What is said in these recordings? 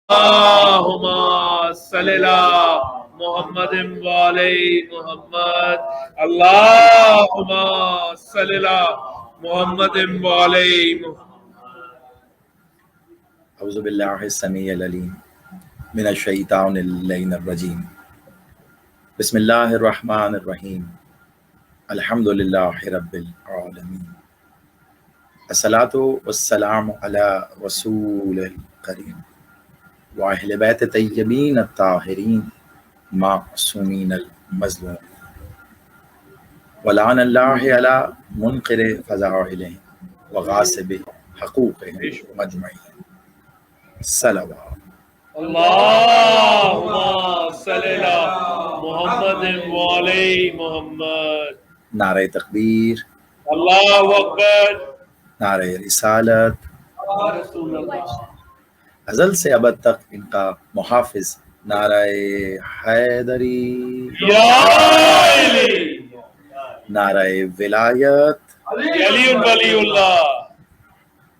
اللہم صلی علی محمد وعلی محمد اللہم صلی علی محمد وعلی محمد. اعوذ باللہ السمیع العلیم من الشیطان اللعین الرجیم. بسم اللہ الرحمن الرحیم. الحمد للہ رب العالمین. الصلاۃ والسلام علی رسول الکریم واہل بیت طیبین الطاہرین معصومین المظلومین. ولعن اللہ علی منکر فضائلہم وغاصب حقوقہم مجمعین. صلوات. اللہم صلی علی محمد وعلی محمد. نعرہ تکبیر، اللہ اکبر. نعرہ رسالت. رسول اللہ. ازل سے ابد تک ان کا محافظ نعرہ حیدری، یا علی نعرہ ولایت، علی ولی اللہ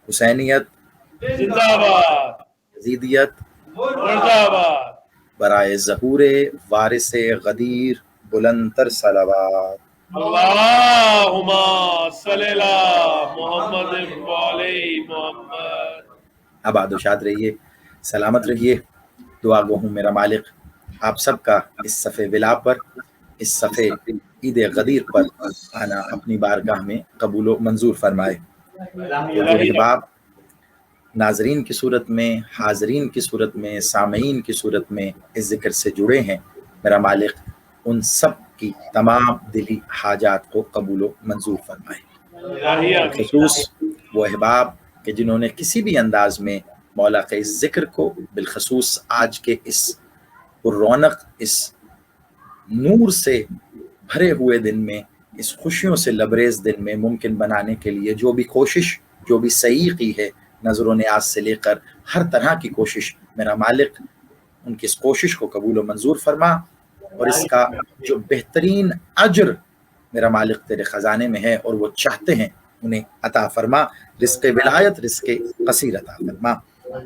حسینیت، زندہ باد یزیدیت، مرد آباد. برائے ظہور وارث غدیر بلند تر صلوات. اللہم صلی علی محمد وعلی محمد. آباد و شاد رہیے، سلامت رہیے. دعا گو ہوں میرا مالک آپ سب کا اس صفِ ولا پر، اس صفِ عید غدیر پر آنا اپنی بارگاہ میں قبول و منظور فرمائے. جو احباب ناظرین کی صورت میں، حاضرین کی صورت میں، سامعین کی صورت میں اس ذکر سے جڑے ہیں، میرا مالک ان سب کی تمام دلی حاجات کو قبول و منظور فرمائے. خصوص وہ احباب کہ جنہوں نے کسی بھی انداز میں مولا کے اس ذکر کو، بالخصوص آج کے اس رونق، اس نور سے بھرے ہوئے دن میں، اس خوشیوں سے لبریز دن میں ممکن بنانے کے لیے جو بھی کوشش، جو بھی سعی کی ہے، نظر و نیاز سے لے کر ہر طرح کی کوشش، میرا مالک ان کی اس کوشش کو قبول و منظور فرما، اور اس کا جو بہترین اجر میرا مالک تیرے خزانے میں ہے اور وہ چاہتے ہیں انہیں عطا فرما. رزق ولایت، رزق قصیر عطا فرما.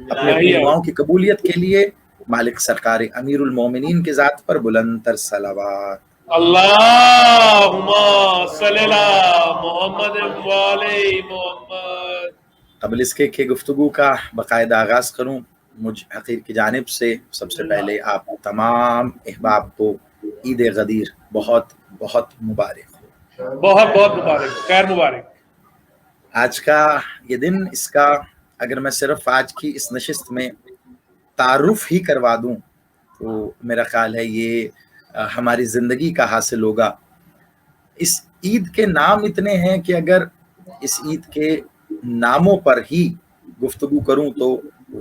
اپنے دعاؤں کی قبولیت کے لیے مالک سرکار امیر المومنین کے ذات پر بلند تر صلوات. اللہم صلی علی محمد وعلی محمد. قبل اس کے کہ گفتگو کا باقاعدہ آغاز کروں، مجھ حقیر کی جانب سے سب سے پہلے آپ تمام احباب کو عید غدیر بہت بہت مبارک ہو. بہت بہت مبارک، خیر مبارک. آج کا یہ دن، اس کا اگر میں صرف آج کی اس نشست میں تعارف ہی کروا دوں تو میرا خیال ہے یہ ہماری زندگی کا حاصل ہوگا. اس عید کے نام اتنے ہیں کہ اگر اس عید کے ناموں پر ہی گفتگو کروں تو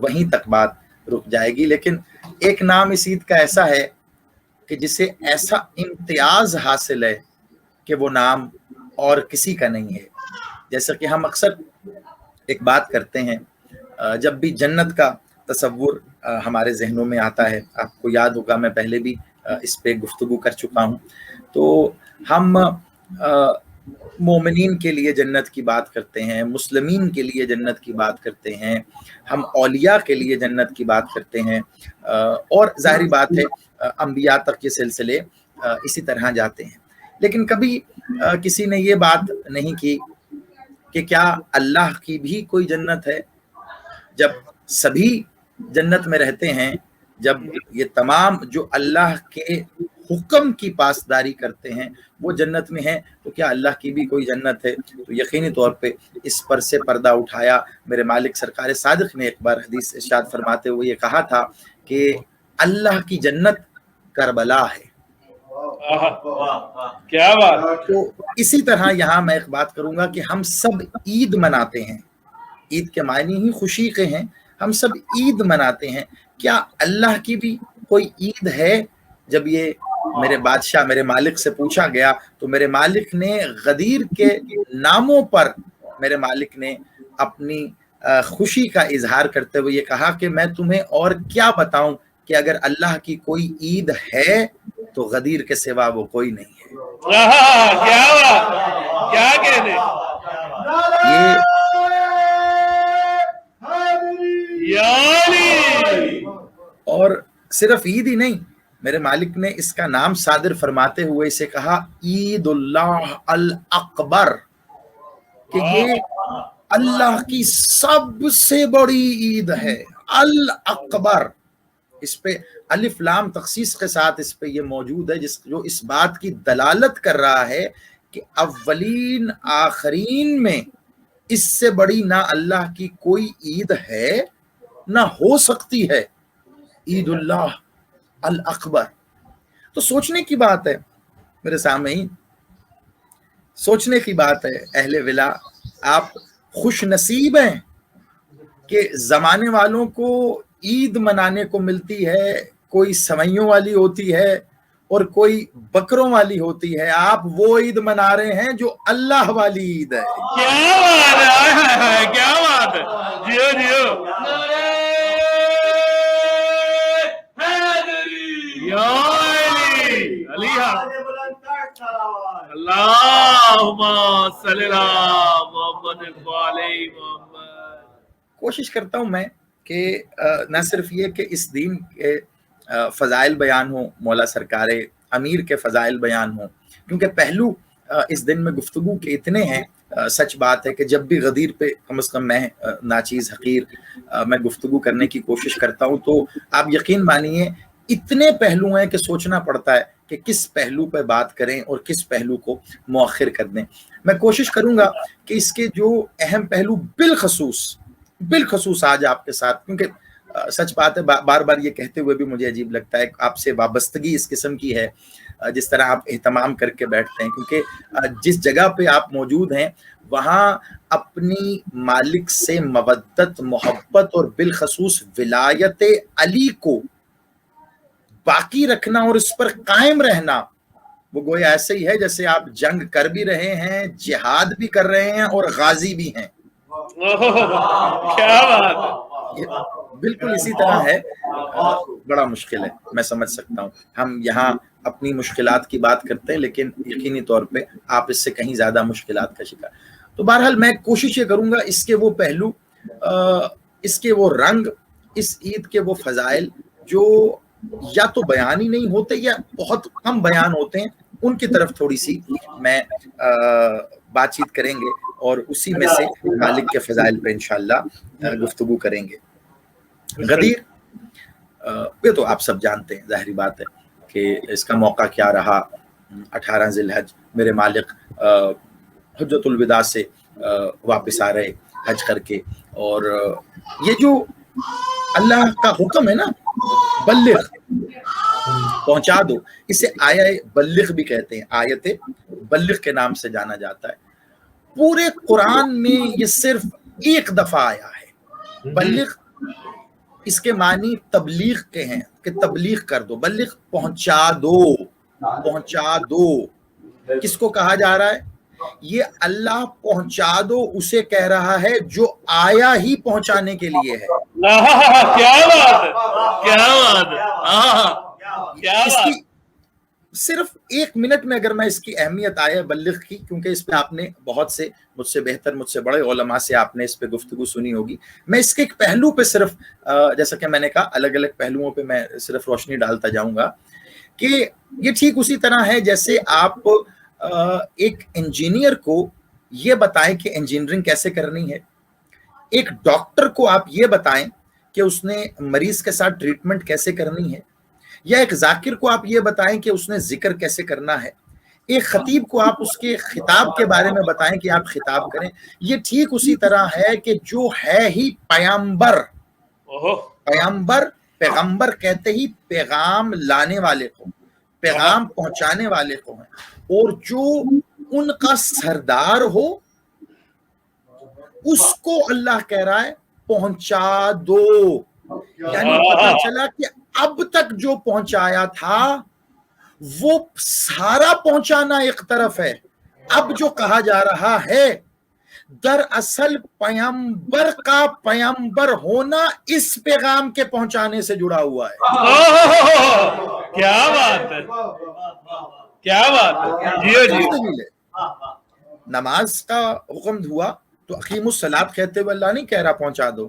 وہیں تک بات رک جائے گی. لیکن ایک نام اس عید کا ایسا ہے کہ جسے ایسا امتیاز حاصل ہے کہ وہ نام اور کسی کا نہیں ہے. جیسا کہ ہم اکثر ایک بات کرتے ہیں، جب بھی جنت کا تصور ہمارے ذہنوں میں آتا ہے، آپ کو یاد ہوگا میں پہلے بھی اس پہ گفتگو کر چکا ہوں، تو ہم مومنین کے لیے جنت کی بات کرتے ہیں، مسلمین کے لیے جنت کی بات کرتے ہیں، ہم اولیاء کے لیے جنت کی بات کرتے ہیں، اور ظاہری بات ہے انبیاء تک کے سلسلے اسی طرح جاتے ہیں. لیکن کبھی کسی نے یہ بات نہیں کی کہ کیا اللہ کی بھی کوئی جنت ہے؟ جب سبھی جنت میں رہتے ہیں، جب یہ تمام جو اللہ کے حکم کی پاسداری کرتے ہیں وہ جنت میں ہیں، تو کیا اللہ کی بھی کوئی جنت ہے؟ تو یقینی طور پہ اس پر سے پردہ اٹھایا. میرے مالک سرکار صادق نے ایک بار حدیث ارشاد فرماتے ہوئے یہ کہا تھا کہ اللہ کی جنت کربلا ہے. کیا بات. تو اسی طرح یہاں میں ایک بات کروں گا کہ ہم سب عید مناتے ہیں. عید کے معنی ہی خوشی کے ہیں. ہم سب عید مناتے ہیں. کیا اللہ کی بھی کوئی عید ہے؟ جب یہ میرے بادشاہ، میرے مالک سے پوچھا گیا تو میرے مالک نے غدیر کے ناموں پر میرے مالک نے اپنی خوشی کا اظہار کرتے ہوئے یہ کہا کہ میں تمہیں اور کیا بتاؤں کہ اگر اللہ کی کوئی عید ہے تو غدیر کے سوا وہ کوئی نہیں ہے. کیا بات، کیا کہنے. یہ یا علی اور صرف عید ہی نہیں، میرے مالک نے اس کا نام صادر فرماتے ہوئے اسے کہا عید اللہ الاکبر، کہ یہ اللہ کی سب سے بڑی عید ہے الاکبر۔ اس پہ الف لام تخصیص کے ساتھ اس پہ یہ موجود ہے، جو اس بات کی دلالت کر رہا ہے کہ اولین آخرین میں اس سے بڑی نہ اللہ کی کوئی عید ہے نہ ہو سکتی ہے، عید اللہ الاکبر۔ تو سوچنے کی بات ہے میرے سامعین، سوچنے کی بات ہے اہل ولا، آپ خوش نصیب ہیں کہ زمانے والوں کو عید منانے کو ملتی ہے، کوئی سوئیوں والی ہوتی ہے اور کوئی بکروں والی ہوتی ہے، آپ وہ عید منا رہے ہیں جو اللہ والی عید ہے۔ کیا بات ہے، کیا بات ہے، جیو جیو، اللہم صلی اللہ محمد علیہ محمد۔ کوشش کرتا ہوں میں کہ نہ صرف یہ کہ اس دین کے فضائل بیان ہوں، مولا سرکار امیر کے فضائل بیان ہوں، کیونکہ پہلو اس دن میں گفتگو کے اتنے ہیں۔ سچ بات ہے کہ جب بھی غدیر پہ کم از کم میں ناچیز حقیر میں گفتگو کرنے کی کوشش کرتا ہوں تو آپ یقین مانیے اتنے پہلو ہیں کہ سوچنا پڑتا ہے کہ کس پہلو پہ بات کریں اور کس پہلو کو مؤخر کر دیں۔ میں کوشش کروں گا کہ اس کے جو اہم پہلو بالخصوص آج آپ کے ساتھ، کیونکہ سچ بات ہے بار بار یہ کہتے ہوئے بھی مجھے عجیب لگتا ہے، آپ سے وابستگی اس قسم کی ہے، جس طرح آپ اہتمام کر کے بیٹھتے ہیں، کیونکہ جس جگہ پہ آپ موجود ہیں وہاں اپنی مالک سے مودت، محبت اور بالخصوص ولایت علی کو باقی رکھنا اور اس پر قائم رہنا، وہ گویا ایسے ہی ہے جیسے آپ جنگ کر بھی رہے ہیں، جہاد بھی کر رہے ہیں اور غازی بھی ہیں۔ کیا بات ہے، بالکل اسی طرح ہے۔ بڑا مشکل ہے، میں سمجھ سکتا ہوں، ہم یہاں اپنی مشکلات کی بات کرتے ہیں لیکن یقینی طور پہ آپ اس سے کہیں زیادہ مشکلات کا شکار۔ تو بہرحال میں کوشش یہ کروں گا اس کے وہ پہلو، اس کے وہ رنگ، اس عید کے وہ فضائل جو یا تو بیان ہی نہیں ہوتے یا بہت کم بیان ہوتے ہیں، ان کی طرف تھوڑی سی میں بات چیت کریں گے اور اسی میں سے مالک کے فضائل پہ انشاءاللہ گفتگو کریں گے۔ غدیر یہ تو آپ سب جانتے ہیں، ظاہری بات ہے کہ اس کا موقع کیا رہا۔ 18 ذی الحج میرے مالک حجۃ الوداع سے واپس آ رہے حج کر کے، اور یہ جو اللہ کا حکم ہے نا، بلغ، پہنچا دو، اسے آیا بلغ بھی کہتے ہیں، آیت بلغ کے نام سے جانا جاتا ہے۔ پورے قرآن میں یہ صرف ایک دفعہ آیا ہے۔ بلغ اس کے معنی تبلیغ کے ہیں کہ تبلیغ کر دو، بلغ پہنچا دو، پہنچا دو۔ کس کو کہا جا رہا ہے؟ یہ اللہ پہنچا دو اسے کہہ رہا ہے جو آیا ہی پہنچانے کے لیے ہے۔ کیا بات ہے، کیا بات ہے، اس کی صرف 1 منٹ میں اگر میں اس کی اہمیت آیا بلغ کی، کیونکہ اس پہ آپ نے بہت سے مجھ سے بہتر، مجھ سے بڑے علماء سے آپ نے اس پہ گفتگو سنی ہوگی، میں اس کے ایک پہلو پہ صرف جیسا کہ میں نے کہا الگ الگ پہلوؤں پہ میں صرف روشنی ڈالتا جاؤں گا کہ یہ ٹھیک اسی طرح ہے جیسے آپ ایک انجینئر کو یہ بتائیں کہ انجینئرنگ کیسے کرنی ہے، ایک ڈاکٹر کو آپ یہ بتائیں کہ اس نے مریض کے ساتھ ٹریٹمنٹ کیسے کرنی ہے، یا ایک ذاکر کو آپ یہ بتائیں کہ اس نے ذکر کیسے کرنا ہے، ایک خطیب کو آپ اس کے خطاب کے بارے میں بتائیں کہ آپ خطاب کریں۔ یہ ٹھیک اسی طرح ہے کہ جو ہے ہی پیغمبر، پیغمبر کہتے ہی پیغام لانے والے کو، پیغام پہنچانے والے کو ہیں، اور جو ان کا سردار ہو اس کو اللہ کہہ رہا ہے پہنچا دو۔ یعنی پتہ چلا کہ اب تک جو پہنچایا تھا وہ سارا پہنچانا ایک طرف ہے، اب جو کہا جا رہا ہے دراصل پیغمبر کا پیغمبر ہونا اس پیغام کے پہنچانے سے جڑا ہوا ہے۔ کیا بات ہے، کیا بات ہے، جی۔ نماز کا حکم ہوا تو اقیم الصلاۃ کہتے ہوئے اللہ نہیں کہہ رہا پہنچا دو،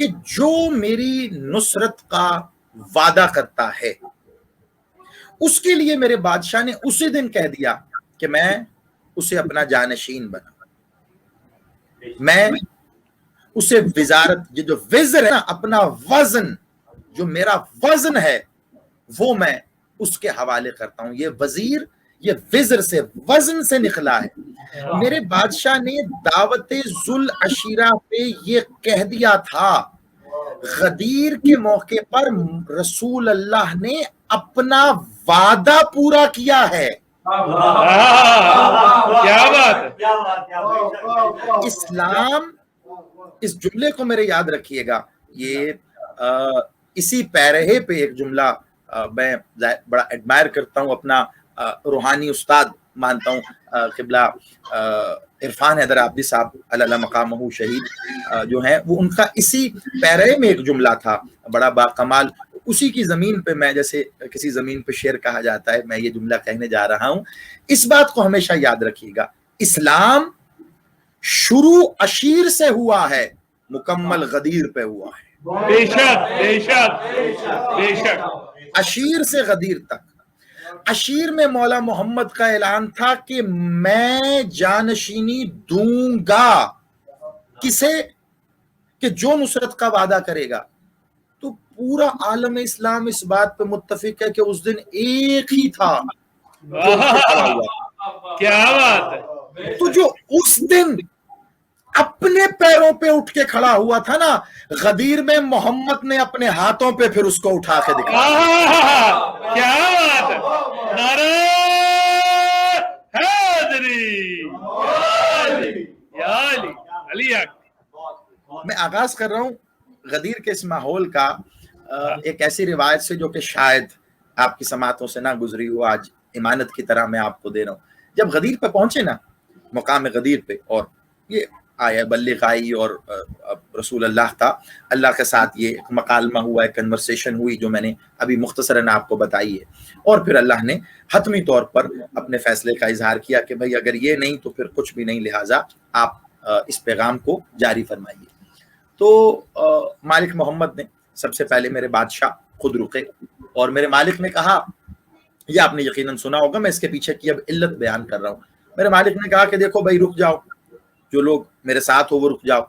کہ جو میری نصرت کا وعدہ کرتا ہے اس کے لیے میرے بادشاہ نے اسی دن کہہ دیا کہ میں اسے اپنا جانشین بنا، میں اسے وزارت، یہ جو وزر ہے نا، اپنا وزن، جو میرا وزن ہے وہ میں اس کے حوالے کرتا ہوں۔ یہ وزیر، یہ وزر سے، وزن سے نکلا ہے۔ میرے بادشاہ نے دعوت ذوالعشیرہ پہ یہ کہہ دیا تھا، غدیر کے موقع پر رسول اللہ نے اپنا وعدہ پورا کیا ہے۔ کیا بات! اسلام، اس جملے کو میرے یاد رکھیے گا، یہ اسی پیرہے پہ ایک جملہ میں بڑا ایڈمائر کرتا ہوں، اپنا روحانی استاد مانتا ہوں، قبلہ عرفان حیدر عابدی صاحب علی مقامہ شہید جو ہیں، وہ ان کا اسی پیرہے میں ایک جملہ تھا بڑا باکمال۔ اسی کی زمین پہ میں، جیسے کسی زمین پہ شعر کہا جاتا ہے، میں یہ جملہ کہنے جا رہا ہوں۔ اس بات کو ہمیشہ یاد رکھیے گا، اسلام شروع عشیر سے ہوا ہے، مکمل غدیر پہ ہوا ہے۔ بے شک، بے شک، بے شک۔ عشیر سے غدیر تک۔ عشیر میں مولا محمد کا اعلان تھا کہ میں جانشینی دوں گا، کسے؟ کہ جو نصرت کا وعدہ کرے گا۔ تو پورا عالم اسلام اس بات پہ متفق ہے کہ اس دن ایک ہی تھا جو اٹھ کے کھڑا ہوا۔ کیا بات ہے! تو جو اس دن اپنے پیروں پہ اٹھ کے کھڑا ہوا تھا نا، غدیر میں محمد نے اپنے ہاتھوں پہ پھر اس کو اٹھا کے دکھایا۔ کیا بات ہے! نعرہ حیدری! یا علی، علی اکبر! میں آغاز کر رہا ہوں غدیر کے اس ماحول کا ایک ایسی روایت سے جو کہ شاید آپ کی سماعتوں سے نہ گزری ہو، آج امانت کی طرح میں آپ کو دے رہا ہوں۔ جب غدیر پہ پہنچے نا، مقام غدیر پہ، اور یہ آیا بلغ آئی اور رسول اللہ تھا، اللہ کے ساتھ یہ ایک مکالمہ ہوا، ایک کنورسیشن ہوئی جو میں نے ابھی مختصراً آپ کو بتائی ہے، اور پھر اللہ نے حتمی طور پر اپنے فیصلے کا اظہار کیا کہ بھائی اگر یہ نہیں تو پھر کچھ بھی نہیں، لہٰذا آپ اس پیغام کو جاری فرمائیے۔ تو مالک محمد نے سب سے پہلے میرے بادشاہ خود رکے، اور میرے مالک نے کہا، یہ آپ نے یقیناً سنا ہوگا، میں اس کے پیچھے کی اب علت بیان کر رہا ہوں۔ میرے مالک نے کہا کہ دیکھو بھائی رک جاؤ، جو لوگ میرے ساتھ ہو وہ رک جاؤ،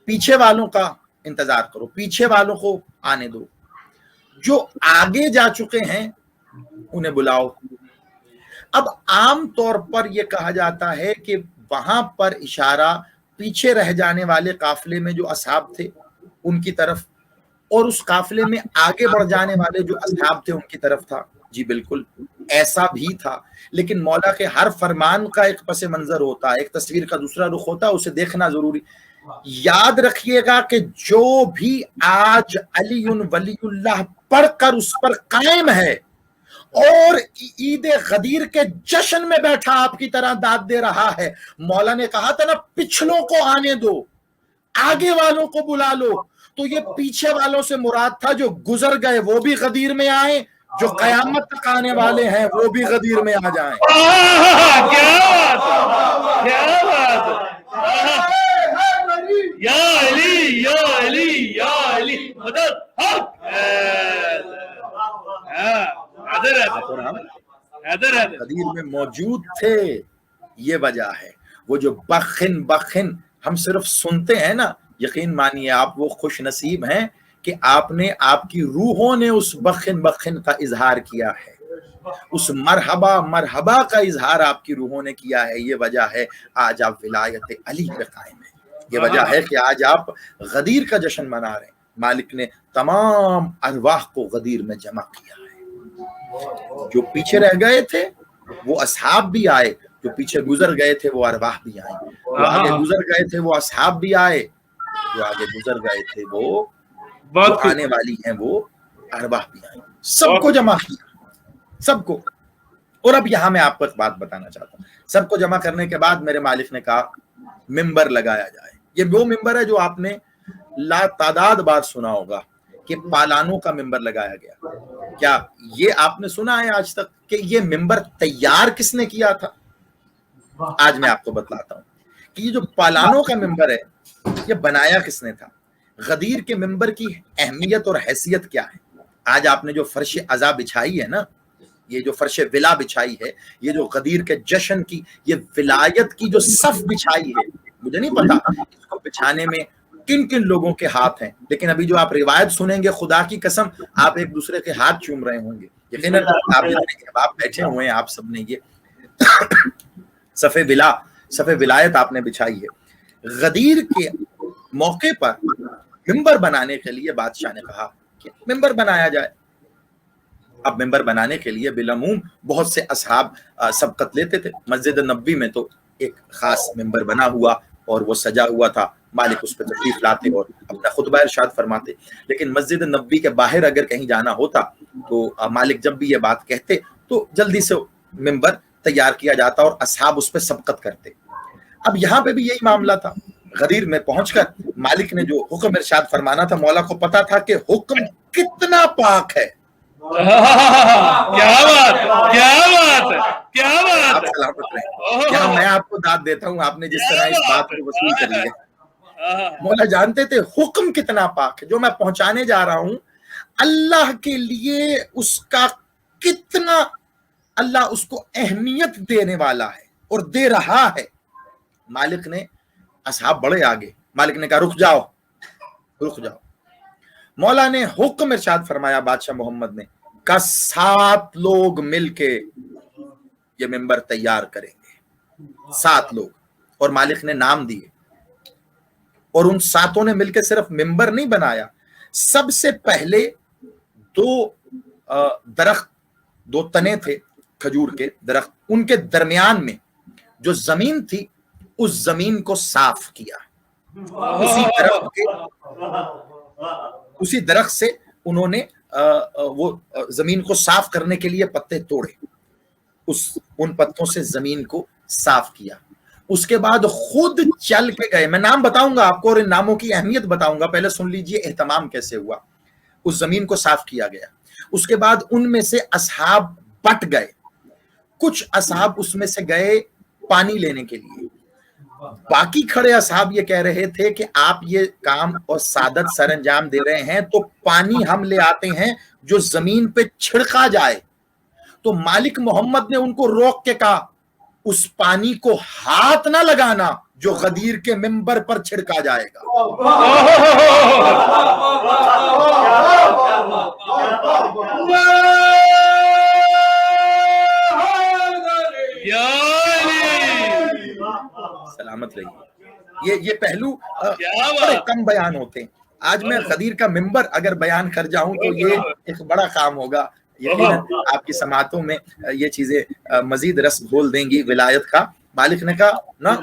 پیچھے والوں کا انتظار کرو، پیچھے والوں کو آنے دو، جو آگے جا چکے ہیں انہیں بلاؤ۔ اب عام طور پر یہ کہا جاتا ہے کہ وہاں پر اشارہ پیچھے رہ جانے والے قافلے میں جو اصحاب تھے ان کی طرف، اور اس قافلے میں آگے بڑھ جانے والے جو اصحاب تھے ان کی طرف تھا۔ جی بالکل ایسا بھی تھا، لیکن مولا کے ہر فرمان کا ایک پس منظر ہوتا ہے، ایک تصویر کا دوسرا رخ ہوتا ہے، اسے دیکھنا ضروری۔ یاد رکھیے گا کہ جو بھی آج علی ولی اللہ پڑھ کر اس پر قائم ہے اور عید غدیر کے جشن میں بیٹھا آپ کی طرح داد دے رہا ہے، مولا نے کہا تھا نا پچھلوں کو آنے دو، آگے والوں کو بلا لو، تو یہ پیچھے والوں سے مراد تھا جو گزر گئے وہ بھی غدیر میں آئیں، جو قیامت تک آنے والے ہیں وہ بھی غدیر میں آ جائیں۔ کیا بات! کیا بات! یا علی، یا علی، یا علی، مدد حق! غدیر میں موجود تھے، یہ وجہ ہے۔ وہ جو بخن بخن ہم صرف سنتے ہیں نا، یقین مانیے آپ وہ خوش نصیب ہیں کہ آپ نے، آپ کی روحوں نے اس بخن بخن کا اظہار کیا ہے، اس مرحبا مرحبا کا اظہار آپ کی روحوں نے کیا ہے۔ یہ وجہ ہے آج آپ ولایت علی پہ قائم ہیں، یہ وجہ ہے کہ آج آپ غدیر کا جشن منا رہے ہیں۔ مالک نے تمام ارواح کو غدیر میں جمع کیا ہے، جو پیچھے رہ گئے تھے وہ اصحاب بھی آئے، جو پیچھے گزر گئے تھے وہ ارواح بھی آئے، جو آگے گزر گئے تھے وہ اصحاب بھی آئے، جو آگے گزر گئے تھے وہ جو آنے والی ہیں وہ ارواح بھی آئیں، سب کو جمع کیا، سب کو۔ اور اب یہاں میں آپ کو ایک بات بتانا چاہتا ہوں، سب کو جمع کرنے کے بعد میرے مالک نے کہا ممبر لگایا جائے۔ یہ وہ ممبر ہے جو آپ نے لا تعداد بار سنا ہوگا کہ پالانوں کا ممبر لگایا گیا۔ کیا یہ آپ نے سنا ہے آج تک کہ یہ ممبر تیار کس نے کیا تھا؟ آج میں آپ کو بتلاتا ہوں کہ یہ جو پالانوں کا ممبر ہے یہ بنایا کس نے تھا۔ غدیر کے ممبر کی اہمیت اور حیثیت کیا ہے. آج آپ نے جو فرش عزا بچھائی ہے نا، یہ جو فرش ولا بچھائی ہے، یہ جو غدیر کے جشن کی، یہ ولایت کی جو صف بچھائی ہے، مجھے نہیں پتا اس کو بچھانے میں کن کن لوگوں کے ہاتھ ہیں، لیکن ابھی جو آپ روایت سنیں گے خدا کی قسم آپ ایک دوسرے کے ہاتھ چوم رہے ہوں گے. یقیناً آپ جتنے آپ بیٹھے ہوئے ہیں آپ سب نے یہ صف ولایت آپ نے بچھائی ہے. غدیر کے موقع پر ممبر بنانے کے لیے بادشاہ نے کہا کہ ممبر بنایا جائے. اب ممبر بنانے کے لیے بالعموم بہت سے اصحاب سبقت لیتے تھے. مسجد نبوی میں تو ایک خاص ممبر بنا ہوا اور وہ سجا ہوا تھا، مالک اس پہ تشریف لاتے اور اپنا خطبہ ارشاد فرماتے. لیکن مسجد نبوی کے باہر اگر کہیں جانا ہوتا تو مالک جب بھی یہ بات کہتے تو جلدی سے ممبر تیار کیا جاتا اور اصحاب اس پہ سبقت کرتے. اب یہاں پہ بھی یہی معاملہ تھا. غدیر میں پہنچ کر مالک نے جو حکم ارشاد فرمانا تھا، مولا کو پتا تھا کہ حکم کتنا پاک ہے. کیا بات کیا بات کیا بات. آپ سلامت رہیں. یہاں میں آپ کو داد دیتا ہوں، آپ نے جس طرح اس بات کو وصول کر لیا. مولا جانتے تھے حکم کتنا پاک ہے. جو میں پہنچانے جا رہا ہوں اللہ کے لیے اس کا کتنا اللہ اس کو اہمیت دینے والا ہے اور دے رہا ہے. مالک نے اصحاب بڑے آگے، مالک نے کہا رک جاؤ رک جاؤ. مولا نے حکم ارشاد فرمایا بادشاہ محمد نے کہ 7 لوگ مل کے یہ ممبر تیار کریں گے. 7 لوگ. اور مالک نے نام دیے اور ان 7 نے مل کے صرف ممبر نہیں بنایا. سب سے پہلے 2 درخت، 2 تنے تھے کھجور کے درخت، ان کے درمیان میں جو زمین تھی اس زمین کو صاف کیا. اسی درخت سے انہوں نے وہ زمین کو صاف کرنے کے لیے پتے توڑے، ان پتوں سے زمین کو صاف کیا. اس کے بعد خود چل کے گئے. میں نام بتاؤں گا آپ کو اور ان ناموں کی اہمیت بتاؤں گا، پہلے سن لیجئے اہتمام کیسے ہوا. اس زمین کو صاف کیا گیا. اس کے بعد ان میں سے اصحاب بٹ گئے. کچھ اصحاب اس میں سے گئے پانی لینے کے لیے. باقی کھڑے اصحاب یہ کہہ رہے تھے کہ آپ یہ کام اور سعادت سر انجام دے رہے ہیں تو پانی ہم لے آتے ہیں جو زمین پہ چھڑکا جائے. تو مالک محمد نے ان کو روک کے کہا اس پانی کو ہاتھ نہ لگانا جو غدیر کے ممبر پر چھڑکا جائے گا. سلامت رہیے. یہ پہلو بڑے کم بیان ہوتے ہیں. آج میں غدیر کا ممبر اگر بیان کر جاؤں تو یہ ایک بڑا کام ہوگا. یقیناً آپ کی سماعتوں میں یہ چیزیں مزید رس گھول دیں گی ولایت کا. مالک نے کہا نا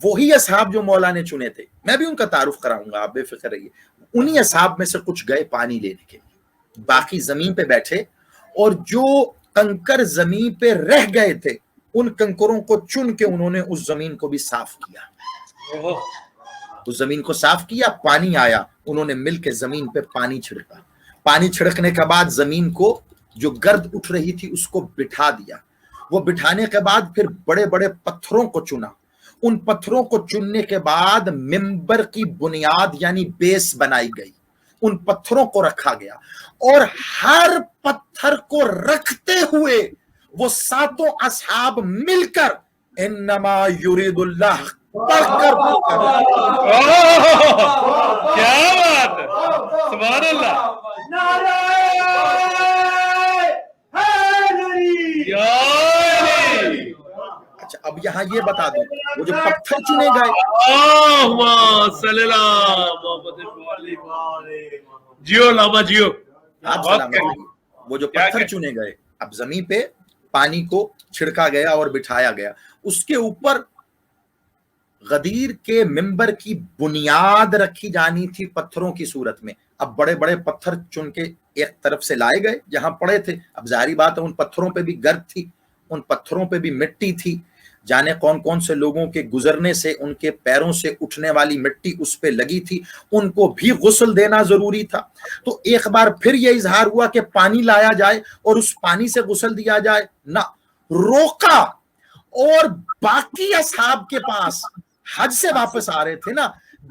وہی اصحاب جو مولا نے چنے تھے، میں بھی ان کا تعارف کراؤں گا، آپ بے فکر رہیے. انہی اصحاب میں سے کچھ گئے پانی لینے کے لیے، باقی زمین پہ بیٹھے اور جو کنکر زمین پہ رہ گئے تھے ان کنکروں کو چن کے انہوں نے اس زمین کو بھی صاف کیا. اس زمین کو صاف کیا، پانی آیا، انہوں نے مل کے زمین پہ پانی چھڑکا. پانی چھڑکنے کے بعد زمین کو جو گرد اٹھ رہی تھی اس کو بٹھا دیا. وہ بٹھانے کے بعد پھر بڑے بڑے پتھروں کو چنا. ان پتھروں کو چننے کے بعد ممبر کی بنیاد یعنی بیس بنائی گئی. ان پتھروں کو رکھا گیا اور ہر پتھر کو رکھتے ہوئے وہ 7 اصحاب مل کر انما یرید اللہ پڑھ کر کیا بات ہے. سبحان اللہ. اچھا اب یہاں یہ بتا دوں وہ جو پتھر چنے گئے جیو لاما جیو آپ سلامت رہیے. وہ جو پتھر چنے گئے اب زمین پہ پانی کو چھڑکا گیا اور بٹھایا گیا. اس کے اوپر غدیر کے ممبر کی بنیاد رکھی جانی تھی پتھروں کی صورت میں. اب بڑے بڑے پتھر چن کے ایک طرف سے لائے گئے جہاں پڑے تھے. اب ظاہری بات ہے ان پتھروں پہ بھی گرد تھی، ان پتھروں پہ بھی مٹی تھی. جانے کون کون سے لوگوں کے گزرنے سے ان کے پیروں سے اٹھنے والی مٹی اس پہ لگی تھی، ان کو بھی غسل دینا ضروری تھا. تو ایک بار پھر یہ اظہار ہوا کہ پانی لایا جائے اور اس پانی سے غسل دیا جائے. نہ، روکا. اور باقی اصحاب کے پاس حج سے واپس آ رہے تھے نا،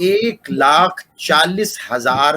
1,40,000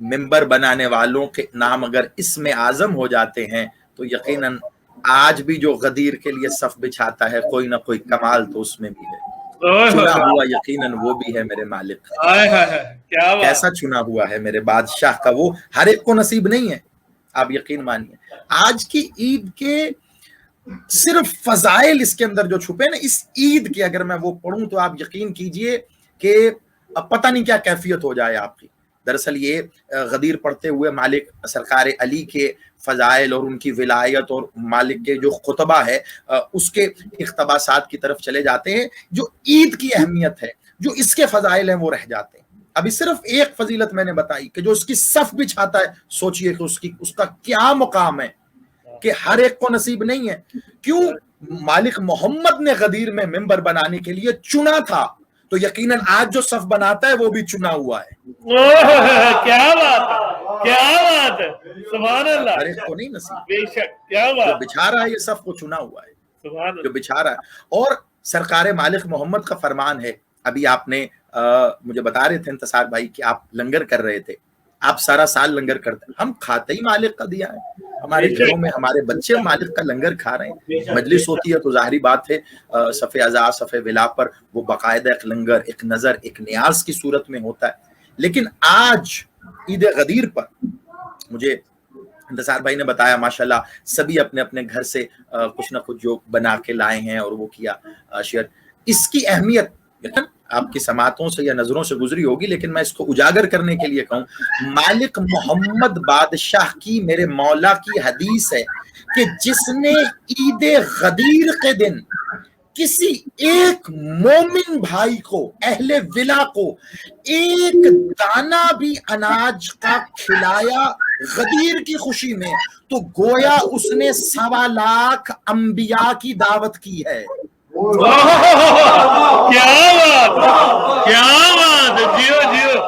ممبر بنانے والوں کے نام اگر اسم اعظم ہو جاتے ہیں تو یقیناً آج بھی جو غدیر کے لیے صف بچھاتا ہے کوئی نہ کوئی کمال تو اس میں بھی ہے، چنا ہوا یقیناً وہ بھی ہے میرے مالک، کیا بات، کیسا چنا ہوا ہے میرے بادشاہ کا، وہ ہر ایک کو نصیب نہیں ہے، آپ یقین مانیے۔ آج کی عید کے صرف فضائل اس کے اندر جو چھپے نا، اس عید کے اگر میں وہ پڑھوں تو آپ یقین کیجئے کہ پتہ نہیں کیا کیفیت ہو جائے آپ کی۔ دراصل یہ غدیر پڑھتے ہوئے مالک سرکار علی کے فضائل اور ان کی ولایت اور مالک کے جو خطبہ ہے اس کے اقتباسات کی طرف چلے جاتے ہیں، جو عید کی اہمیت ہے، جو اس کے فضائل ہیں وہ رہ جاتے ہیں۔ ابھی صرف ایک فضیلت میں نے بتائی کہ جو اس کی صف بچھاتا ہے، سوچئے کہ اس کا کیا مقام ہے کہ ہر ایک کو نصیب نہیں ہے۔ کیوں؟ مالک محمد نے غدیر میں ممبر بنانے کے لیے چنا تھا، تو یقیناً آج جو صف بناتا ہے وہ بھی چنا ہوا ہے۔ کیا بات ہے، کیا بات ہے، سبحان اللہ، ہر ایک کو نہیں نصیب، بے شک، کیا جو بات، بچھا رہا ہے یہ صف کو چنا ہوا ہے، سبحان اللہ، جو بچھا رہا ہے۔ اور سرکار مالک محمد کا فرمان ہے، ابھی آپ نے مجھے بتا رہے تھے انتصار بھائی کہ آپ لنگر کر رہے تھے، آپ سارا سال لنگر کرتے ہیں، ہم کھاتے ہی مالک کا دیا ہے، ہمارے گھروں میں ہمارے بچے مالک کا لنگر کھا رہے ہیں، مجلس ہوتی ہے تو ظاہری بات ہے صف عزا صف ولا پر وہ باقاعدہ ایک لنگر، ایک نظر، ایک نیاز کی صورت میں ہوتا ہے۔ لیکن آج عید غدیر پر مجھے انتصار بھائی نے بتایا ماشاءاللہ سبھی اپنے اپنے گھر سے کچھ نہ کچھ جو بنا کے لائے ہیں اور وہ کیا شیئر۔ اس کی اہمیت آپ کی سماعتوں سے یا نظروں سے گزری ہوگی، لیکن میں اس کو اجاگر کرنے کے لیے کہوں، مالک محمد بادشاہ کی میرے مولا کی حدیث ہے کہ جس نے عید غدیر کے دن کسی ایک مومن بھائی کو، اہل ولا کو، ایک دانہ بھی اناج کا کھلایا غدیر کی خوشی میں، تو گویا اس نے 1.25 لاکھ انبیاء کی دعوت کی ہے۔ کیا بات، کیا بات، جیو جیو،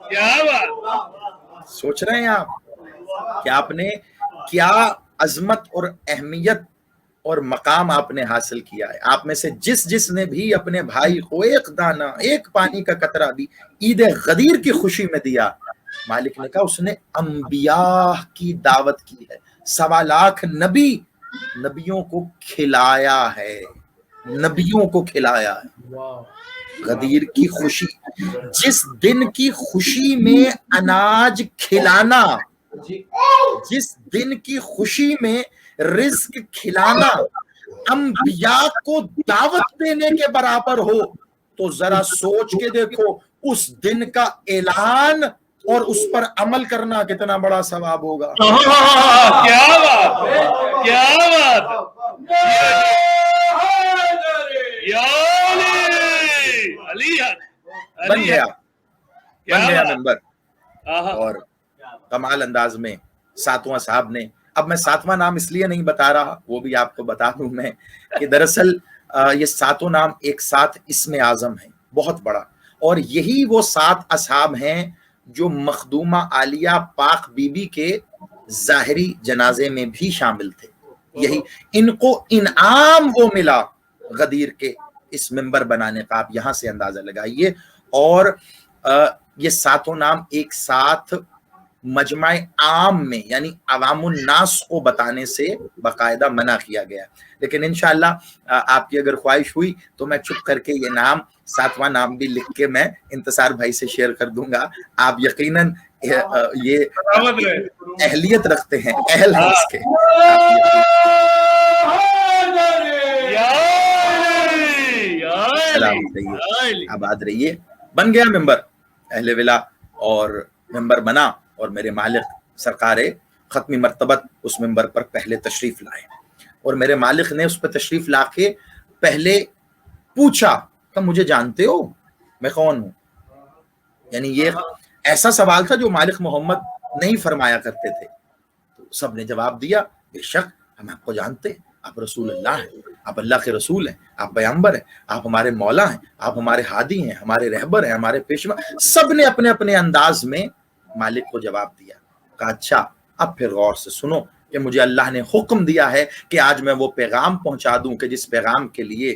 کیا بات، سوچ رہے ہیں آپ کہ آپ نے کیا عظمت اور اہمیت اور مقام آپ نے حاصل کیا ہے۔ آپ میں سے جس نے بھی اپنے بھائی کو ایک دانہ، ایک پانی کا قطرہ بھی عید غدیر کی خوشی میں دیا، مالک نے کہا اس نے انبیاء کی دعوت کی ہے، 1.25 لاکھ نبیوں کو کھلایا ہے، نبیوں کو کھلایا ہے۔ غدیر کی خوشی، جس دن کی خوشی میں اناج کھلانا، جس دن کی خوشی میں رزق کھلانا انبیاء کو دعوت دینے کے برابر ہو، تو ذرا سوچ کے دیکھو اس دن کا اعلان اور اس پر عمل کرنا کتنا بڑا ثواب ہوگا۔ کیا بات، کیا بات، بن گیا ممبر، اور کمال انداز میں 7واں صاحب نے، اب میں 7واں نام اس لیے نہیں بتا رہا، وہ بھی آپ کو بتا دوں میں کہ دراصل یہ 7 نام ایک ساتھ اسم اعظم ہے بہت بڑا، اور یہی وہ 7 اصحاب ہیں جو مخدومہ عالیہ پاک بی بی کے ظاہری جنازے میں بھی شامل تھے۔ یہی ان کو انعام وہ ملا غدیر کے اس ممبر بنانے کا، آپ یہاں سے اندازہ لگائیے۔ اور یہ 7 نام ایک ساتھ مجمع عام میں یعنی عوام الناس کو بتانے سے باقاعدہ منع کیا گیا، لیکن انشاءاللہ آپ کی اگر خواہش ہوئی تو میں چپ کر کے یہ نام 7واں نام بھی لکھ کے میں انتصار بھائی سے شیئر کر دوں گا۔ آپ یقیناً یہ اہلیت رکھتے ہیں، اہل ہیں اس کے۔ سلامت رہیے، آباد رہیے۔ بن گیا ممبر، اہل ولا اور ممبر بنا، اور میرے مالک سرکار ختمی مرتبت اس ممبر پر پہلے تشریف لائے، اور میرے مالک نے اس پہ تشریف لا کے پہلے پوچھا کہ مجھے جانتے ہو میں کون ہوں؟ یعنی یہ ایسا سوال تھا جو مالک محمد نہیں فرمایا کرتے تھے۔ تو سب نے جواب دیا بے شک ہم آپ کو جانتے ہیں، آپ رسول اللہ ہیں، آپ اللہ کے رسول ہیں، آپ پیغمبر ہیں، آپ ہمارے مولا ہیں، آپ ہمارے ہادی ہیں، ہمارے رہبر ہیں، ہمارے پیشوا۔ سب نے اپنے اپنے انداز میں مالک کو جواب دیا۔ کہا اچھا اب پھر غور سے سنو کہ مجھے اللہ نے حکم دیا ہے کہ آج میں وہ پیغام پہنچا دوں کہ جس پیغام کے لیے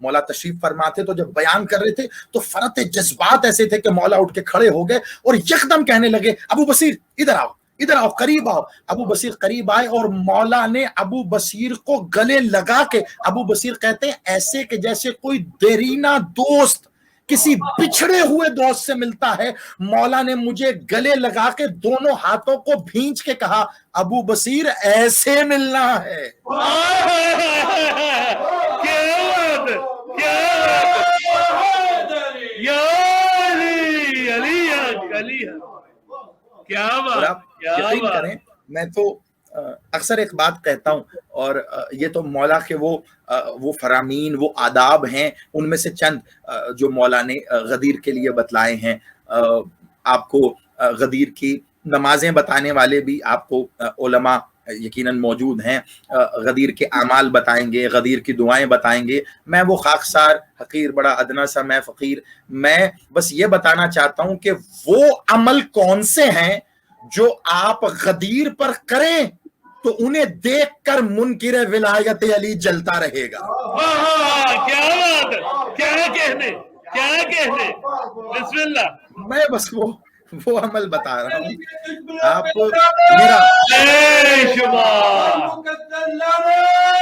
مولا تشریف فرماتے تو جب بیان کر رہے تھے تو فرط جذبات ایسے تھے کہ مولا اٹھ کے کھڑے ہو گئے اور یکدم کہنے لگے ابو بصیر ادھر آؤ، ادھر آؤ، قریب آؤ۔ ابو بصیر قریب آئے اور مولا نے ابو بصیر کو گلے لگا کے، ابو بصیر کہتے ہیں ایسے کہ جیسے کوئی دیرینہ دوست کسی بچھڑے ہوئے دوست سے ملتا ہے، مولا نے مجھے گلے لگا کے دونوں ہاتھوں کو بھینچ کے کہا ابو بصیر ایسے ملنا ہے۔ یقین کریں میں تو اکثر ایک بات کہتا ہوں، اور یہ تو مولا کے وہ فرامین، وہ آداب ہیں، ان میں سے چند جو مولا نے غدیر کے لیے بتلائے ہیں۔ آپ کو غدیر کی نمازیں بتانے والے بھی آپ کو علماء یقیناً موجود ہیں، غدیر کے اعمال بتائیں گے، غدیر کی دعائیں بتائیں گے۔ میں وہ خاکسار حقیر بڑا ادنا سا میں فقیر، میں بس یہ بتانا چاہتا ہوں کہ وہ عمل کون سے ہیں جو آپ غدیر پر کریں تو انہیں دیکھ کر منکر ولایت علی جلتا رہے گا۔ کیا بات ہے، کیا کہنے، کیا کہنے، بسم اللہ۔ میں بس وہ عمل بتا رہا ہوں، آپ میرا بے شمار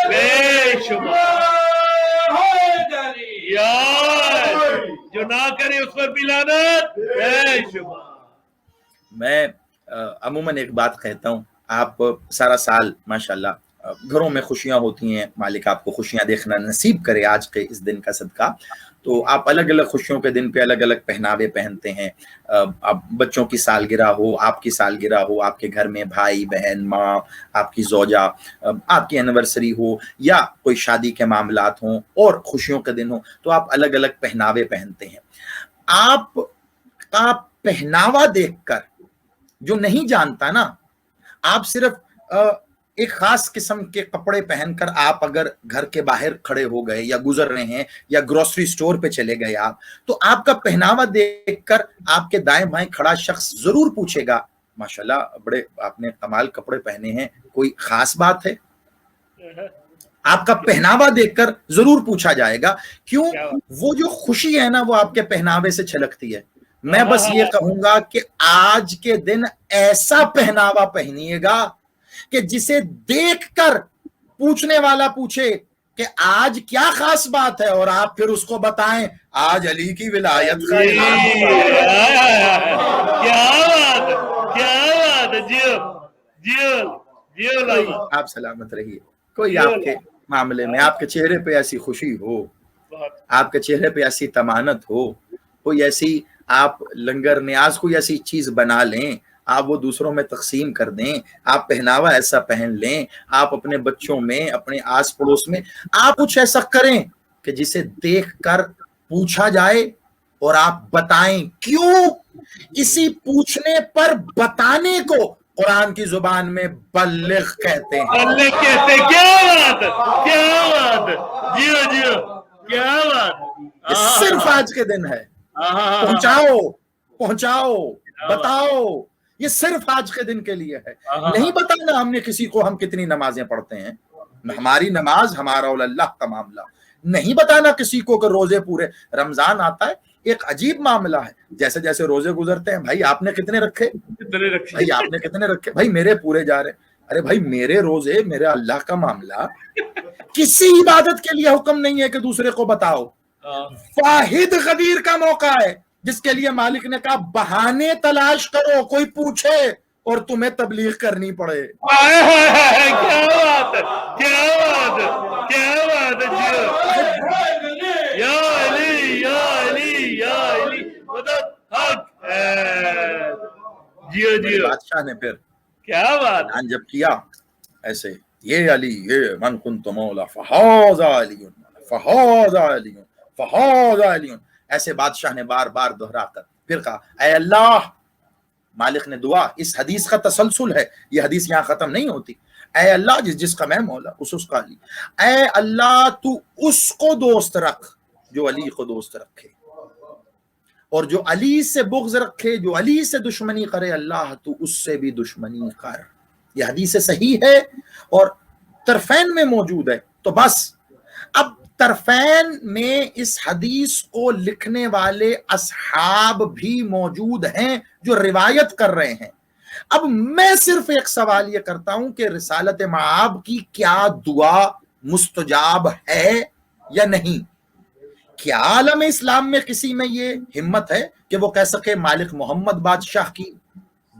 بے شمار یار جو نہ کرے اس پر بھی لعنت، بے شمار۔ میں عموماً ایک بات کہتا ہوں، آپ سارا سال ماشاءاللہ گھروں میں خوشیاں ہوتی ہیں، مالک آپ کو خوشیاں دیکھنا نصیب کرے آج کے اس دن کا صدقہ، تو آپ الگ الگ خوشیوں کے دن پہ الگ الگ پہناوے پہنتے ہیں۔ اب بچوں کی سالگرہ ہو، آپ کی سالگرہ ہو، آپ کے گھر میں بھائی بہن ماں، آپ کی زوجہ، آپ کی اینیورسری ہو یا کوئی شادی کے معاملات ہوں اور خوشیوں کے دن ہوں، تو آپ الگ الگ پہناوے پہنتے ہیں۔ آپ کا پہناوا دیکھ کر جو نہیں جانتا نا، آپ صرف ایک خاص قسم کے کپڑے پہن کر آپ اگر گھر کے باہر کھڑے ہو گئے یا گزر رہے ہیں یا گروسری سٹور پہ چلے گئے آپ، تو آپ کا پہناوا دیکھ کر آپ کے دائیں بائیں کھڑا شخص ضرور پوچھے گا ماشاءاللہ بڑے آپ نے کمال کپڑے پہنے ہیں، کوئی خاص بات ہے؟ آپ کا پہناوا دیکھ کر ضرور پوچھا جائے گا، کیوں؟ وہ جو خوشی ہے نا وہ آپ کے پہناوے سے چھلکتی ہے۔ میں بس یہ کہوں گا کہ آج کے دن ایسا پہناوا پہنیے گا کہ جسے دیکھ کر پوچھنے والا پوچھے کہ آج کیا خاص بات ہے، اور آپ پھر اس کو بتائیں آج علی کی ولایت کا آپ سلامت رہیے۔ کوئی آپ کے معاملے میں آپ کے چہرے پہ ایسی خوشی ہو، آپ کے چہرے پہ ایسی تمانت ہو، کوئی ایسی آپ لنگر نیاز کوئی ایسی چیز بنا لیں، آپ وہ دوسروں میں تقسیم کر دیں، آپ پہناوا ایسا پہن لیں، آپ اپنے بچوں میں اپنے آس پڑوس میں آپ کچھ ایسا کریں کہ جسے دیکھ کر پوچھا جائے اور آپ بتائیں۔ کیوں؟ اسی پوچھنے پر بتانے کو قرآن کی زبان میں بلغ کہتے ہیں۔ بلغ کہتے ہیں۔ کیا بات ہے، کیا بات ہے، جیو جیو، کیا بات۔ صرف آج کے دن ہے، پہنچاؤ بتاؤ، یہ صرف آج کے دن کے لیے ہے۔ نہیں بتانا ہم نے کسی کو ہم کتنی نمازیں پڑھتے ہیں، ہماری نماز ہمارا اللہ کا معاملہ، نہیں بتانا کسی کو کہ روزے پورے۔ رمضان آتا ہے ایک عجیب معاملہ ہے، جیسے جیسے روزے گزرتے ہیں، بھائی آپ نے کتنے رکھے، بھائی آپ نے کتنے رکھے، بھائی میرے پورے جا رہے۔ ارے بھائی میرے روزے میرے اللہ کا معاملہ، کسی عبادت کے لیے حکم نہیں ہے کہ دوسرے کو بتاؤ۔ واحد غدیر کا موقع ہے جس کے لیے مالک نے کہا بہانے تلاش کرو، کوئی پوچھے اور تمہیں تبلیغ کرنی پڑے۔ کیا بات ہے، کیا بات ہے، کیا بات ہے، یا علی یا علی یا علی مدد حق ہے۔ جیو جیو بادشاہ نے پھر کیا بات جب کیا ایسے، یہ علی یہ من کنت مولا فہذا علی فہذا علی فہذا علی، ایسے بادشاہ نے بار بار دہرا کر پھر کہا اے اللہ، مالک نے دعا، اس حدیث کا تسلسل ہے، یہ حدیث یہاں ختم نہیں ہوتی، اے اللہ جس کا میں مولا اس کا علی، اے اللہ تو اس کو دوست رکھ جو علی کو دوست رکھے، اور جو علی سے بغض رکھے، جو علی سے دشمنی کرے، اللہ تو اس سے بھی دشمنی کر۔ یہ حدیث صحیح ہے اور طرفین میں موجود ہے۔ تو بس اب طرفین میں اس حدیث کو لکھنے والے اصحاب بھی موجود ہیں جو روایت کر رہے ہیں. اب میں صرف ایک سوال یہ کرتا ہوں کہ رسالت معاب کی کیا دعا مستجاب ہے یا نہیں؟ کیا عالم اسلام میں کسی میں یہ ہمت ہے کہ وہ کہہ سکے مالک محمد بادشاہ کی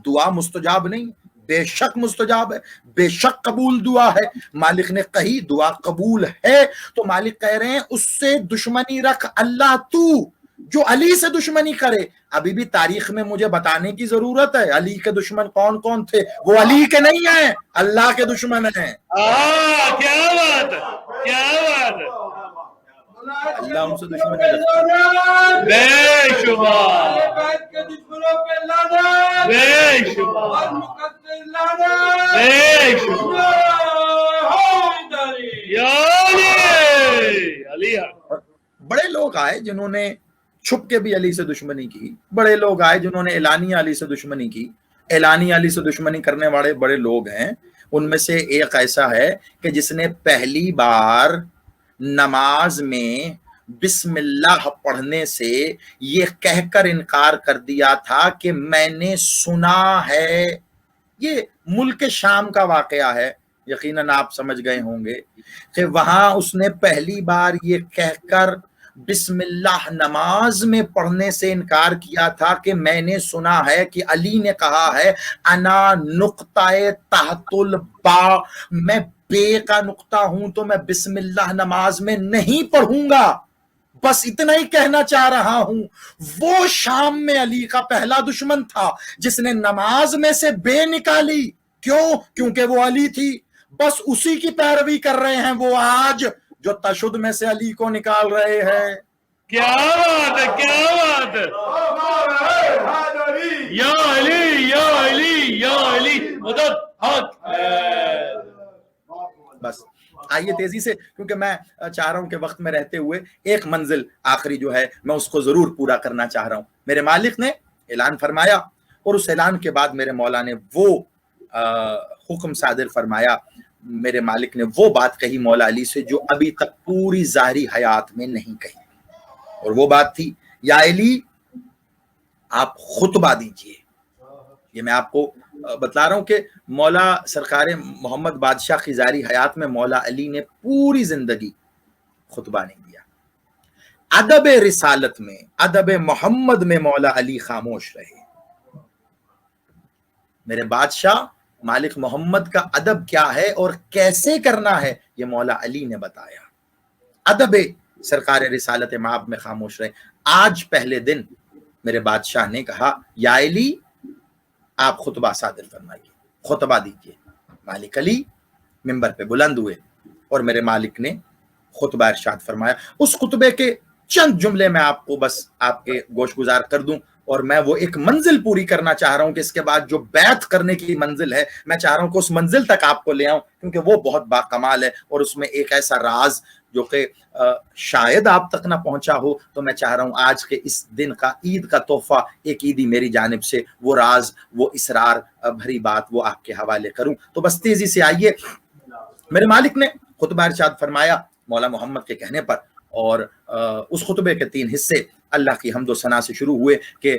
دعا مستجاب نہیں؟ بے شک مستجاب ہے، بے شک قبول دعا ہے. مالک نے کہی دعا قبول ہے تو مالک کہہ رہے ہیں اس سے دشمنی رکھ اللہ تو جو علی سے دشمنی کرے. ابھی بھی تاریخ میں مجھے بتانے کی ضرورت ہے علی کے دشمن کون کون تھے. وہ علی کے نہیں ہیں، اللہ کے دشمن ہیں. کیا بات ہے، کیا بات ہے. اللہ ان سے دشمنی رکھتا بے شمار، بے شمار، بے شمار. یا علی. بڑے لوگ آئے جنہوں نے چھپ کے بھی علی سے دشمنی کی، بڑے لوگ آئے جنہوں نے اعلانیہ علی سے دشمنی کی. اعلانیہ علی سے دشمنی کرنے والے بڑے لوگ ہیں. ان میں سے ایک ایسا ہے کہ جس نے پہلی بار نماز میں بسم اللہ پڑھنے سے یہ کہہ کر انکار کر دیا تھا کہ میں نے سنا ہے. یہ ملک شام کا واقعہ ہے، یقیناً آپ سمجھ گئے ہوں گے کہ وہاں اس نے پہلی بار یہ کہہ کر بسم اللہ نماز میں پڑھنے سے انکار کیا تھا کہ میں نے سنا ہے کہ علی نے کہا ہے انا نقطہ تحت البا، میں بے کا نقطہ ہوں تو میں بسم اللہ نماز میں نہیں پڑھوں گا. بس اتنا ہی کہنا چاہ رہا ہوں. وہ شام میں علی کا پہلا دشمن تھا جس نے نماز میں سے بے نکالی. کیوں؟ کیونکہ وہ علی تھی. بس اسی کی پیروی کر رہے ہیں وہ آج جو تشدد میں سے علی کو نکال رہے ہیں. کیا بات ہے، کیا بات ہے. یا علی یا علی یا علی مدد حق ہے. بس آئیے تیزی سے، کیونکہ میں چاہ رہا ہوں کہ وقت میں رہتے ہوئے ایک منزل آخری جو ہے میں اس کو ضرور پورا کرنا چاہ رہا ہوں. میرے مالک نے اعلان فرمایا اور اس اعلان کے بعد میرے مولا نے وہ حکم صادر فرمایا. میرے مالک نے وہ بات کہی مولا علی سے جو ابھی تک پوری ظاہری حیات میں نہیں کہی، اور وہ بات تھی یا علی آپ خطبہ دیجئے. یہ میں آپ کو بتلا رہا ہوں کہ مولا سرکار محمد بادشاہ کی ظاہری حیات میں مولا علی نے پوری زندگی خطبہ نہیں دیا. ادب رسالت میں، ادب محمد میں مولا علی خاموش رہے. میرے بادشاہ مالک محمد کا ادب کیا ہے اور کیسے کرنا ہے یہ مولا علی نے بتایا. ادب سرکار رسالت معاب میں خاموش رہے. آج پہلے دن میرے بادشاہ نے کہا یا علی آپ خطبہ صادر فرمائیے، خطبہ دیجیے. مالک علی منبر پہ بلند ہوئے اور میرے مالک نے خطبہ ارشاد فرمایا. اس خطبے کے چند جملے میں آپ کو بس آپ کے گوش گزار کر دوں، اور میں وہ ایک منزل پوری کرنا چاہ رہا ہوں کہ اس کے بعد جو بیعت کرنے کی منزل ہے میں چاہ رہا ہوں کہ اس منزل تک آپ کو لے آؤں، کیونکہ وہ بہت باکمال ہے اور اس میں ایک ایسا راز جو کہ شاید آپ تک نہ پہنچا ہو. تو میں چاہ رہا ہوں آج کے اس دن کا عید کا تحفہ ایک عیدی میری جانب سے وہ راز، وہ اسرار بھری بات وہ آپ کے حوالے کروں. تو بس تیزی سے آئیے. میرے مالک نے خطبہ ارشاد فرمایا مولا محمد کے کہنے پر، اور اس خطبے کے 3 حصے اللہ کی حمد و ثنا سے شروع ہوئے کہ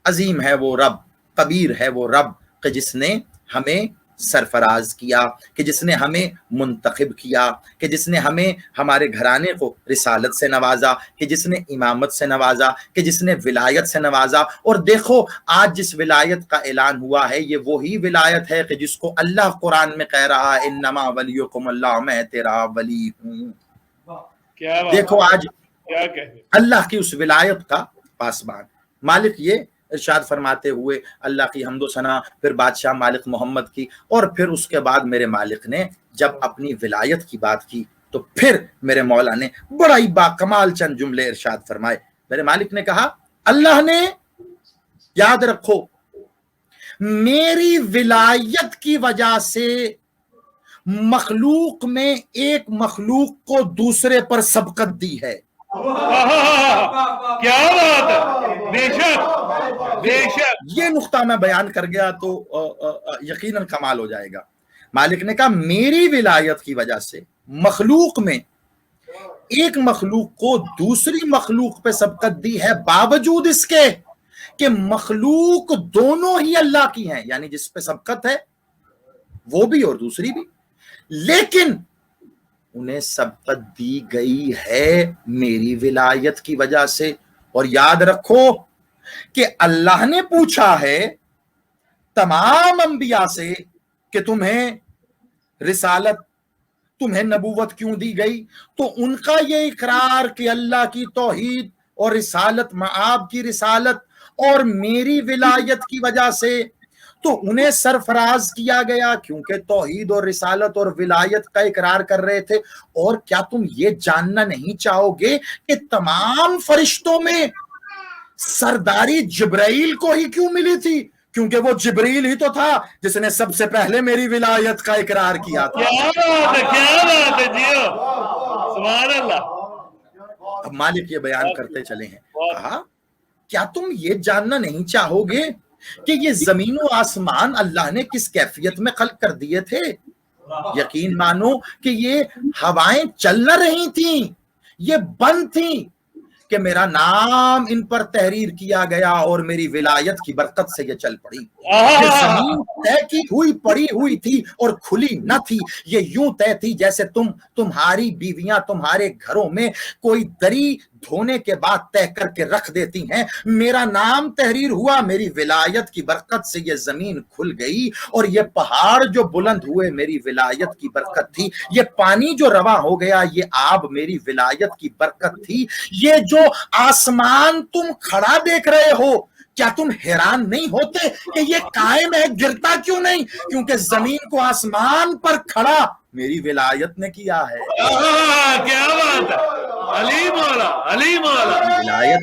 عظیم ہے وہ رب، کبیر ہے وہ رب کہ جس نے ہمیں سرفراز کیا، کہ جس نے ہمیں منتخب کیا، کہ جس نے ہمیں ہمارے گھرانے کو رسالت سے نوازا، کہ جس نے امامت سے نوازا، کہ جس نے ولایت سے نوازا. اور دیکھو آج جس ولایت کا اعلان ہوا ہے یہ وہی ولایت ہے کہ جس کو اللہ قرآن میں کہہ رہا ہے انما ولیکم اللہ، میں تیرا ولی ہوں. دیکھو آج اللہ کی اس ولایت کا پاسبان. مالک یہ ارشاد فرماتے ہوئے اللہ کی حمد و ثنا، پھر بادشاہ مالک محمد کی، اور پھر اس کے بعد میرے مالک نے جب اپنی ولایت کی بات کی تو پھر میرے مولا نے بڑا ہی باکمال چند جملے ارشاد فرمائے. میرے مالک نے کہا اللہ نے، یاد رکھو، میری ولایت کی وجہ سے مخلوق میں ایک مخلوق کو دوسرے پر سبقت دی ہے. کیا بات ہے، بے شک بے شک. یہ نقطہ میں بیان کر گیا تو یقیناً کمال ہو جائے گا. مالک نے کہا میری ولایت کی وجہ سے مخلوق میں ایک مخلوق کو دوسری مخلوق پہ سبقت دی ہے باوجود اس کے کہ مخلوق دونوں ہی اللہ کی ہیں، یعنی جس پہ سبقت ہے وہ بھی اور دوسری بھی، لیکن انہیں سبقت دی گئی ہے میری ولایت کی وجہ سے۔ اور یاد رکھو کہ اللہ نے پوچھا ہے تمام انبیاء سے کہ تمہیں رسالت، تمہیں نبوت کیوں دی گئی، تو ان کا یہ اقرار کہ اللہ کی توحید اور رسالت، معاب کی رسالت اور میری ولایت کی وجہ سے، تو انہیں سرفراز کیا گیا کیونکہ توحید اور رسالت اور ولایت کا اقرار کر رہے تھے۔ اور کیا تم یہ جاننا نہیں چاہو گے کہ تمام فرشتوں میں سرداری جبرائیل کو ہی کیوں ملی تھی؟ کیونکہ وہ جبرائیل ہی تو تھا جس نے سب سے پہلے میری ولایت کا اقرار کیا تھا۔ کیا بات ہے جیو، سبحان اللہ۔ اب مالک یہ بیان کرتے چلے ہیں، کہا کیا تم یہ جاننا نہیں چاہو گے کہ یہ زمین و آسمان اللہ نے کس کیفیت میں خلق کر دیے تھے؟ یقین مانو کہ یہ ہوائیں چل نہ رہی تھیں، یہ بند تھیں کہ میرا نام ان پر تحریر کیا گیا اور میری ولایت کی برکت سے یہ چل پڑی۔ یہ زمین طے کی ہوئی پڑی ہوئی تھی اور کھلی نہ تھی، یہ یوں طے تھی جیسے تمہاری بیویاں تمہارے گھروں میں کوئی دری دھونے کے بعد طے کر کے رکھ دیتی ہیں۔ میرا نام تحریر ہوا، میری ولایت کی برکت سے یہ زمین کھل گئی، اور یہ پہاڑ جو بلند ہوئے میری ولایت کی برکت تھی، یہ پانی جو رواں ہو گیا یہ آب میری ولایت کی برکت تھی، یہ جو آسمان تم کھڑا دیکھ رہے ہو کیا تم حیران نہیں ہوتے کہ یہ قائم ہے، گرتا کیوں نہیں؟ کیونکہ زمین کو آسمان پر کھڑا میری ولایت نے کیا ہے۔ کیا بات ہے، علی مولا، علی مولا، ولایت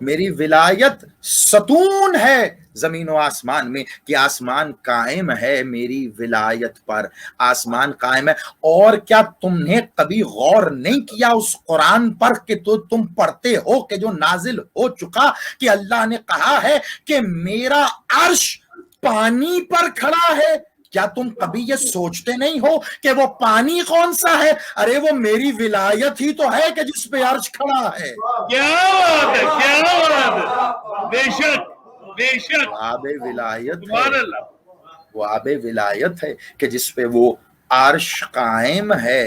میری ولایت ستون ہے زمین و آسمان میں، کہ آسمان قائم ہے میری ولایت پر، آسمان قائم ہے۔ اور کیا تم نے کبھی غور نہیں کیا اس قرآن پر کہ تو تم پڑھتے ہو کہ جو نازل ہو چکا کہ اللہ نے کہا ہے کہ میرا عرش پانی پر کھڑا ہے؟ کیا تم کبھی یہ سوچتے نہیں ہو کہ وہ پانی کون سا ہے؟ ارے وہ میری ولایت ہی تو ہے کہ جس پہ عرش کھڑا ہے۔ کیا بات ہے، کیا بات ہے، بے شک بے شک، آب ولایت سبحان ہے، اللہ۔ وہ آب ولایت ہے کہ جس پہ وہ عرش قائم ہے،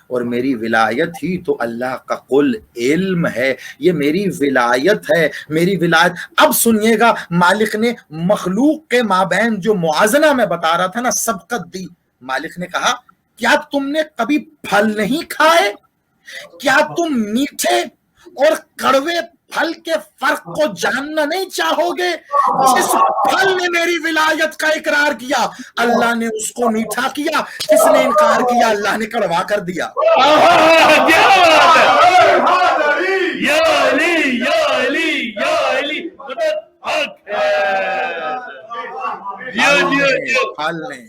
اور میری ولایت ہی تو اللہ کا قل علم ہے، یہ میری ولایت ہے، میری ولایت۔ اب سنیے گا، مالک نے مخلوق کے مابین جو موازنہ میں بتا رہا تھا نا، سبقت دی۔ مالک نے کہا کیا تم نے کبھی پھل نہیں کھائے؟ کیا تم میٹھے اور کڑوے پھل کے فرق کو جاننا نہیں چاہو گے؟ جس پھل نے میری ولایت کا اقرار کیا اللہ نے اس کو میٹھا کیا، جس نے انکار کیا اللہ نے کڑوا کر دیا۔ کیا بات ہے، یا علی یا علی یا علی، مدد حق ہے، پھل نے۔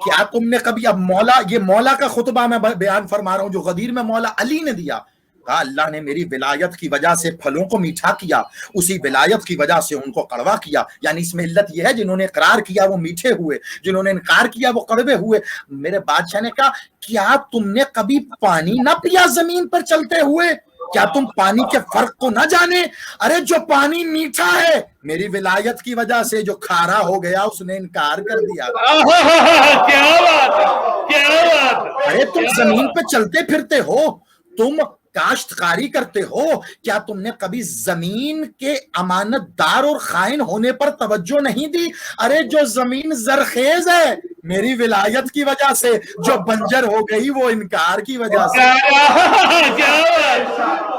کیا تم نے کبھی، اب مولا، یہ مولا کا خطبہ میں بیان فرما رہا ہوں جو غدیر میں مولا علی نے دیا، کہا اللہ نے میری ولایت کی وجہ سے پھلوں کو میٹھا کیا، اسی ولایت کی وجہ سے ان کو کڑوا کیا، یعنی اس میں علت یہ ہے جنہوں نے اقرار کیا وہ میٹھے ہوئے، جنہوں نے انکار کیا وہ کڑوے ہوئے۔ میرے بادشاہ نے کہا کیا تم نے کبھی پانی نہ پیا زمین پر چلتے ہوئے؟ کیا تم پانی کے فرق کو نہ جانے؟ ارے جو پانی میٹھا ہے میری ولایت کی وجہ سے، جو کھارا ہو گیا اس نے انکار کر دیا۔ کیا بات ہے، کیا بات ہے۔ ارے تم زمین پہ چلتے پھرتے ہو، تم کاشتکاری کرتے ہو، کیا تم نے کبھی زمین کے امانت دار اور خائن ہونے پر توجہ نہیں دی؟ ارے جو زمین زرخیز ہے میری ولایت کی وجہ سے، جو بنجر ہو گئی وہ انکار کی وجہ سے۔ کیا بات،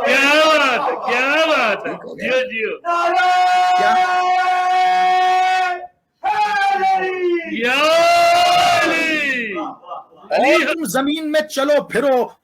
کیا بات، کیا بات ہے، جیو جیو، یا علی۔ اور تم زمین میں چلو پھرو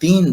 3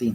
3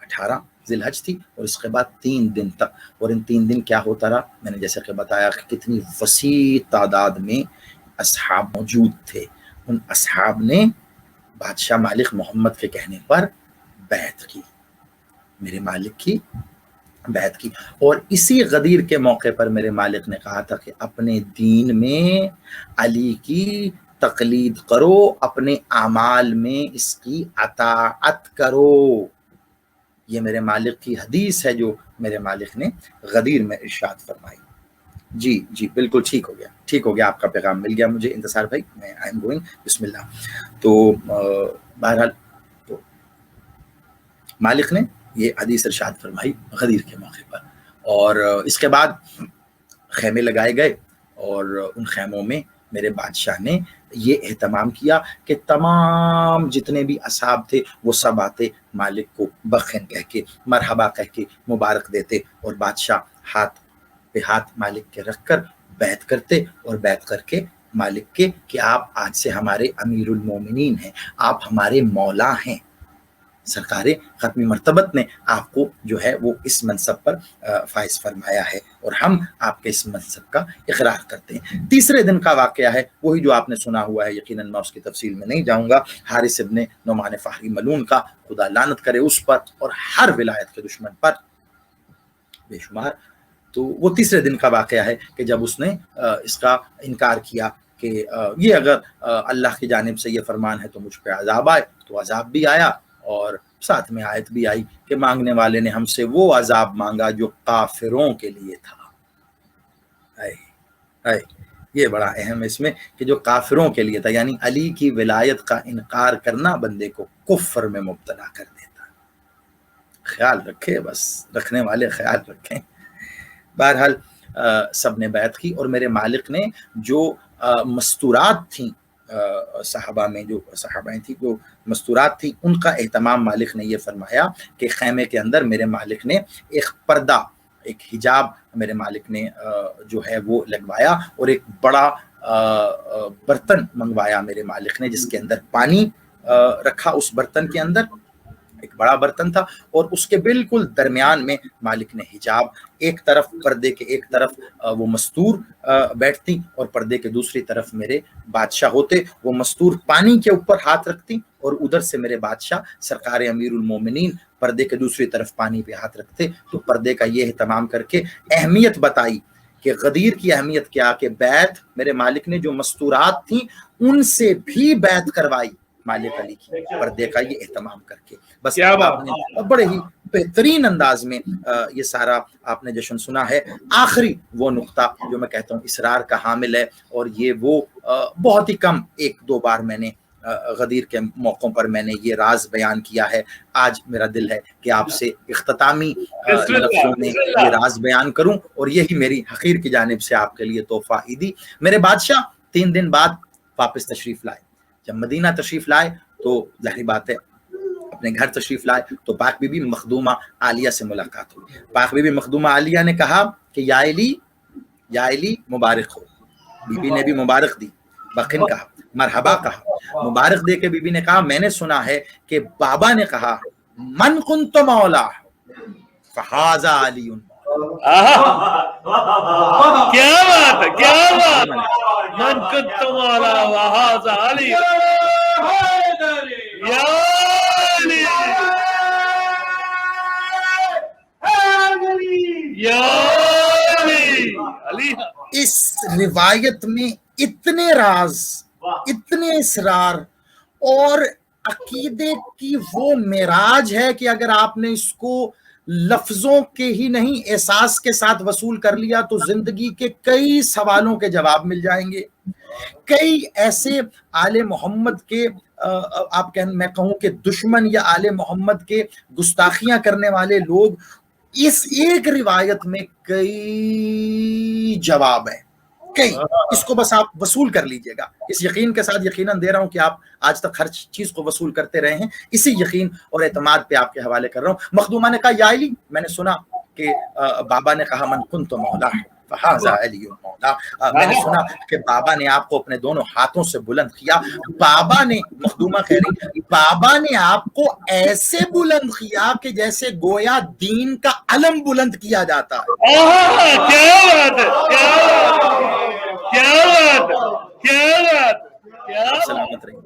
18, ذی الحج تھی اور اس کے بعد 3 دن تک. اور ان 3 دن کیا ہوتا رہا؟ میں نے جیسے کہ بتایا کہ کتنی وسیع تعداد میں اصحاب موجود تھے. ان اصحاب نے بادشاہ مالک محمد کے کہنے پر بیعت کی، میرے مالک کی بیعت کی. اور اسی غدیر کے موقع پر میرے مالک نے کہا تھا کہ اپنے دین میں علی کی تقلید کرو، اپنے اعمال میں اس کی اطاعت کرو. یہ میرے مالک کی حدیث ہے جو میرے مالک نے غدیر میں ارشاد فرمائی. جی بالکل ٹھیک ہو گیا آپ کا پیغام مل گیا مجھے انتصار بھائی. میں آئی ایم گوئنگ. بسم اللہ. تو بہرحال تو مالک نے یہ حدیث ارشاد فرمائی غدیر کے موقع پر. اور اس کے بعد خیمے لگائے گئے اور ان خیموں میں میرے بادشاہ نے یہ اہتمام کیا کہ تمام جتنے بھی اصحاب تھے وہ سب آتے مالک کو بخن کہہ کے مرحبا کہہ کے مبارک دیتے اور بادشاہ ہاتھ پہ ہاتھ مالک کے رکھ کر بیعت کرتے اور بیعت کر کے مالک کے کہ آپ آج سے ہمارے امیر المومنین ہیں، آپ ہمارے مولا ہیں، سرکار ختمی مرتبت نے آپ کو جو ہے وہ اس منصب پر فائز فرمایا ہے اور ہم آپ کے اس منصب کا اقرار کرتے ہیں. تیسرے دن کا واقعہ ہے وہی جو آپ نے سنا ہوا ہے، یقیناً میں اس کی تفصیل میں نہیں جاؤں گا. حارث ابن نعمان فہری ملعون کا خدا لعنت کرے اس پر اور ہر ولایت کے دشمن پر بے شمار. تو وہ تیسرے دن کا واقعہ ہے کہ جب اس نے اس کا انکار کیا کہ یہ اگر اللہ کی جانب سے یہ فرمان ہے تو مجھ پہ عذاب آئے، تو عذاب بھی آیا اور ساتھ میں آیت بھی آئی کہ مانگنے والے نے ہم سے وہ عذاب مانگا جو کافروں کے لیے تھا. یہ بڑا اہم ہے اس میں کہ جو کافروں کے لیے تھا، یعنی علی کی ولایت کا انکار کرنا بندے کو کفر میں مبتلا کر دیتا. خیال رکھے، بس رکھنے والے خیال رکھیں. بہرحال سب نے بیعت کی اور میرے مالک نے جو مستورات تھیں صحابہ میں، جو صحابہ تھیں جو مستورات تھیں، ان کا اہتمام مالک نے یہ فرمایا کہ خیمے کے اندر میرے مالک نے ایک پردہ، ایک حجاب میرے مالک نے جو ہے وہ لگوایا اور ایک بڑا برتن منگوایا میرے مالک نے جس کے اندر پانی رکھا. اس برتن کے اندر ایک بڑا برتن تھا اور اس کے بالکل درمیان میں مالک نے حجاب، ایک طرف پردے کے ایک طرف وہ مستور بیٹھتی اور پردے کے دوسری طرف میرے بادشاہ ہوتے. وہ مستور پانی کے اوپر ہاتھ رکھتی اور ادھر سے میرے بادشاہ سرکار امیر المومنین پردے کے دوسری طرف پانی پہ ہاتھ رکھتے. تو پردے کا یہ اہتمام کر کے اہمیت بتائی کہ غدیر کی اہمیت کیا کہ بیعت میرے مالک نے جو مستورات تھیں ان سے بھی بیعت کروائی مالک علی کی، پردے کا یہ اہتمام کر کے. بس آپ نے بڑے ہی بہترین انداز میں یہ سارا آپ نے جشن سنا ہے. آخری وہ نقطہ جو میں کہتا ہوں اسرار کا حامل ہے اور یہ وہ بہت ہی کم 1-2 بار میں نے غدیر کے موقعوں پر میں نے یہ راز بیان کیا ہے. آج میرا دل ہے کہ آپ سے اختتامی لفظوں میں یہ راز بیان کروں اور یہی میری حقیر کی جانب سے آپ کے لیے تحفہ عیدی. میرے بادشاہ 3 دن بعد واپس تشریف لائے. جب مدینہ تشریف لائے تو ظاہری بات ہے اپنے گھر تشریف لائے تو پاک بی بی مخدومہ عالیہ سے ملاقات ہوئی. پاک بی بی مخدومہ عالیہ نے کہا کہ یا علی مبارک ہو. بی بی نے بھی مبارک دی، بخن کہا، مرحبا کہا. مبارک دے کے بی بی نے کہا میں نے سنا ہے کہ بابا نے کہا من کنت مولا فہذا علی. کیا بات ہے، کیا بات ہے. من کنت مولا وہذا علی. یا علی. اس روایت میں اتنے راز، اتنے اسرار اور عقیدے کی وہ معراج ہے کہ اگر آپ نے اس کو لفظوں کے ہی نہیں احساس کے ساتھ وصول کر لیا تو زندگی کے کئی سوالوں کے جواب مل جائیں گے. کئی ایسے آل محمد کے میں کہوں کہ دشمن یا آل محمد کے گستاخیاں کرنے والے لوگ، اس ایک روایت میں کئی جواب ہیں، کئی. اس کو بس آپ وصول کر لیجئے گا. اس یقین کے ساتھ یقیناً دے رہا ہوں کہ آپ آج تک ہر چیز کو وصول کرتے رہے ہیں، اسی یقین اور اعتماد پہ آپ کے حوالے کر رہا ہوں. مخدومہ نے کہا یا علی، میں نے سنا کہ بابا نے کہا من کنت مولا. فہذا علی مولا. میں نے سنا کہ بابا نے آپ کو اپنے دونوں ہاتھوں سے بلند کیا. بابا نے, مخدومہ کہہ رہی, بابا نے آپ کو ایسے بلند کیا کہ جیسے گویا دین کا علم بلند کیا جاتا ہے. کیا بات ہے, کیا بات ہے, کیا بات ہے. سلامت رہی.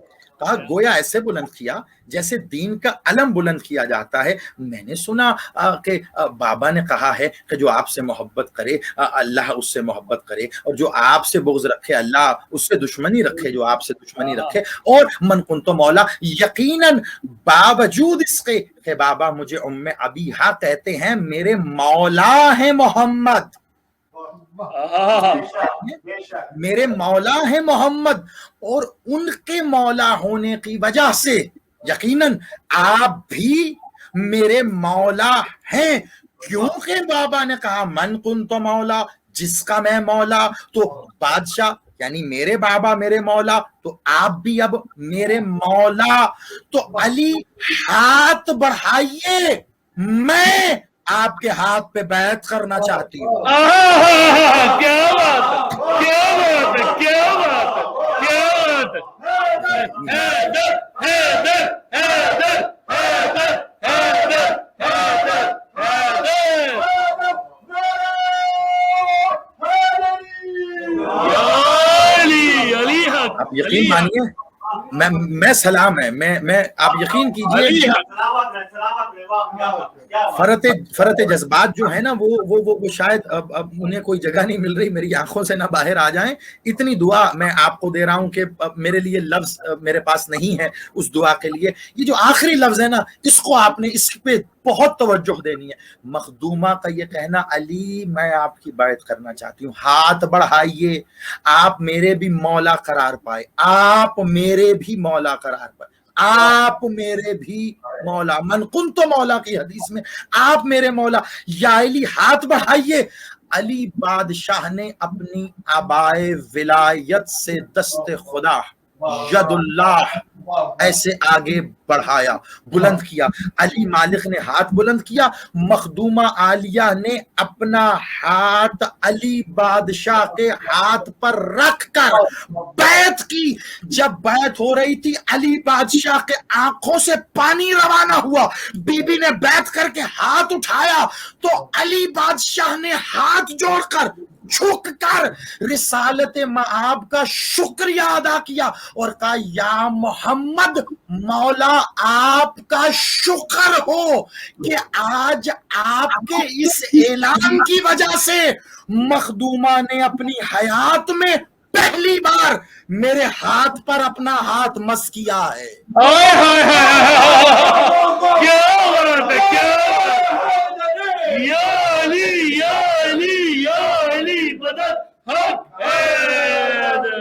کہا گویا ایسے بلند کیا جیسے دین کا علم بلند کیا جاتا ہے. میں نے سنا کہ بابا نے کہا ہے کہ جو آپ سے محبت کرے اللہ اس سے محبت کرے, اور جو آپ سے بغض رکھے اللہ اس سے دشمنی رکھے, جو آپ سے دشمنی رکھے. اور من کنت مولا, یقیناً باوجود اس کے کہ بابا مجھے ام ابیہا کہتے ہیں, میرے مولا ہیں محمد, میرے مولا ہیں محمد, اور ان کے مولا ہونے کی وجہ سے یقیناً آپ بھی میرے مولا ہیں. کیونکہ بابا نے کہا من کنت مولا, جس کا میں مولا, تو بادشاہ یعنی میرے بابا میرے مولا, تو آپ بھی اب میرے مولا. تو علی ہاتھ بڑھائیے, میں آپ کے ہاتھ پہ بیعت کرنا چاہتی ہوں. کیا بات ہے, کیا بات ہے, کیا بات ہے, کیا بات ہے. حیدر, حیدر, حیدر, حیدر, حیدر, حیدر, علی, علی حق. آپ یقین مانیے, میں سلام ہے, میں آپ یقین کیجئے فرط جذبات جو ہے نا وہ شاید اب انہیں کوئی جگہ نہیں مل رہی, میری آنکھوں سے نہ باہر آ جائیں. اتنی دعا میں آپ کو دے رہا ہوں کہ میرے لیے لفظ میرے پاس نہیں ہے اس دعا کے لیے. یہ جو آخری لفظ ہے نا, اس کو آپ نے اس پہ بہت توجہ دینی ہے. مخدومہ کا یہ کہنا علی میں آپ کی بیعت کرنا چاہتی ہوں, ہاتھ بڑھائیے, آپ میرے بھی مولا قرار پائے, آپ میرے بھی مولا قرار پائے, آپ میرے بھی مولا. من کنت مولا کی حدیث میں آپ میرے مولا. یا علی ہاتھ بڑھائیے. علی بادشاہ نے اپنی آبائے ولایت سے دست خدا ید اللہ ایسے آگے بڑھایا, بلند کیا. علی مالک نے ہاتھ بلند کیا, مخدومہ عالیہ نے اپنا ہاتھ علی بادشاہ کے ہاتھ پر رکھ کر بیعت کی. جب بیعت ہو رہی تھی علی بادشاہ کے آنکھوں سے پانی روانہ ہوا. بی بی نے بیعت کر کے ہاتھ اٹھایا تو علی بادشاہ نے ہاتھ جوڑ کر جھک کر رسالت مآب کا شکریہ ادا کیا اور کہا یا محمد مولا آپ کا شکر ہو کہ آج آپ کے اس اعلان کی وجہ سے مخدومہ نے اپنی حیات میں پہلی بار میرے ہاتھ پر اپنا ہاتھ مس کیا ہے. کیا بات ہے, کیا یا علی, یا علی, یا علی مدد حق حیدر.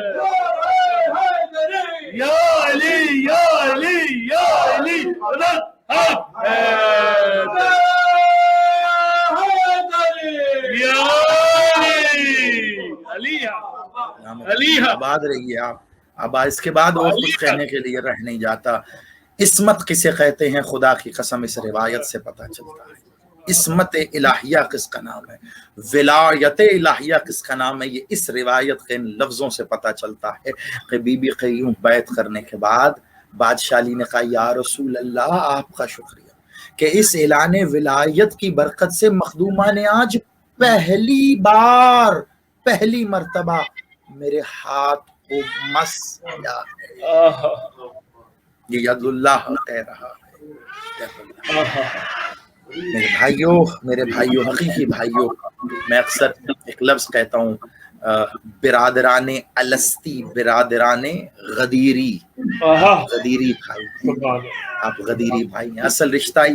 یا علی, یا علی, یا علی مدد حق حیدر. یا علی, علی علی آباد رہیے آپ. اب اس کے بعد اور کچھ کہنے کے لیے رہ نہیں جاتا. عصمت کسے کہتے ہیں خدا کی قسم اس روایت سے پتہ چلتا ہے. عصمت الہیہ کس کا نام ہے, ولایت الہیہ کس کا نام ہے, یہ اس روایت کے ان لفظوں سے پتہ چلتا ہے کہ بی بی قیوم بیعت کرنے کے بعد بادشاہ علی نے کہا یا رسول اللہ آپ کا شکریہ کہ اس اعلان ولایت کی برکت سے مخدومہ نے آج پہلی مرتبہ میرے ہاتھ کو مس کیا ہے. یہ ید اللہ کہہ رہا ہے. میرے بھائیوں حقیقی بھائیوں, میں اکثر ایک لفظ کہتا ہوں, برادران الستی, برادران غدیری بھائی, آپ غدیری بھائی ہیں. اصل رشتہ ہی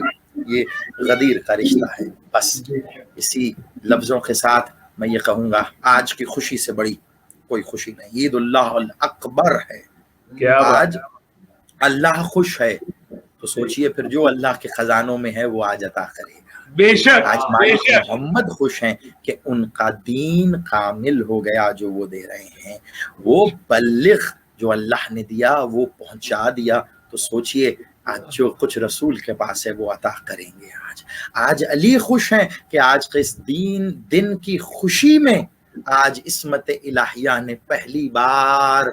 یہ غدیر کا رشتہ ہے. بس اسی لفظوں کے ساتھ میں یہ کہوں گا آج کی خوشی سے بڑی کوئی خوشی نہیں. عید اللہ الاکبر ہے. آج اللہ خوش ہے تو سوچئے پھر جو اللہ کے خزانوں میں ہے وہ آج عطا کرے گا. بے شک. آج مالک محمد خوش ہیں کہ ان کا دین کامل ہو گیا جو وہ دے رہے ہیں. وہ بلغ جو اللہ نے دیا وہ پہنچا دیا. تو سوچئے آج جو کچھ رسول کے پاس ہے وہ عطا کریں گے. آج علی خوش ہیں کہ آج کے اس دن کی خوشی میں آج عصمت الہیہ نے پہلی بار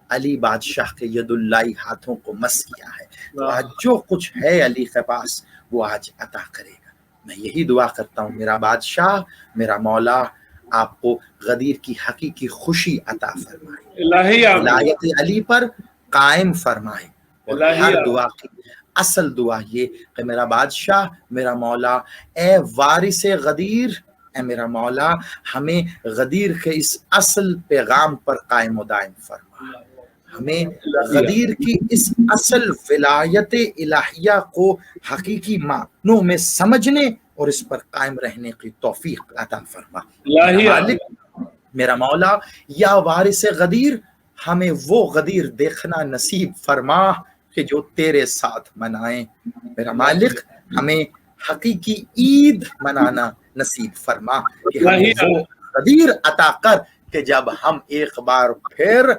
علی بادشاہ کے ید اللہ ہاتھوں کو مس کیا ہے، تو آج جو کچھ ہے علی کے پاس وہ آج عطا کرے گا۔ میں یہی دعا کرتا ہوں میرا بادشاہ، میرا مولا آپ کو غدیر کی حقیقی خوشی عطا فرمائے، الہی ولایت علی پر قائم فرمائے، اور ہر دعا کی اصل دعا یہ کہ میرا بادشاہ، میرا مولا، اے وارث غدیر، اے میرا مولا ہمیں غدیر کے اس اصل پیغام پر قائم و دائم فرما، ہمیں غدیر کی اس اصل ولایت الہیہ کو حقیقی معنوں میں سمجھنے اور اس پر قائم رہنے کی توفیق عطا فرما۔ میرا مالک، میرا مولا، یا وارث غدیر، ہمیں وہ غدیر دیکھنا نصیب فرما کہ جو تیرے ساتھ منائیں۔ میرا مالک، ہمیں حقیقی عید منانا نصیب فرما کہ ہمیں وہ غدیر عطا کر کہ جب ہم ایک بار پھر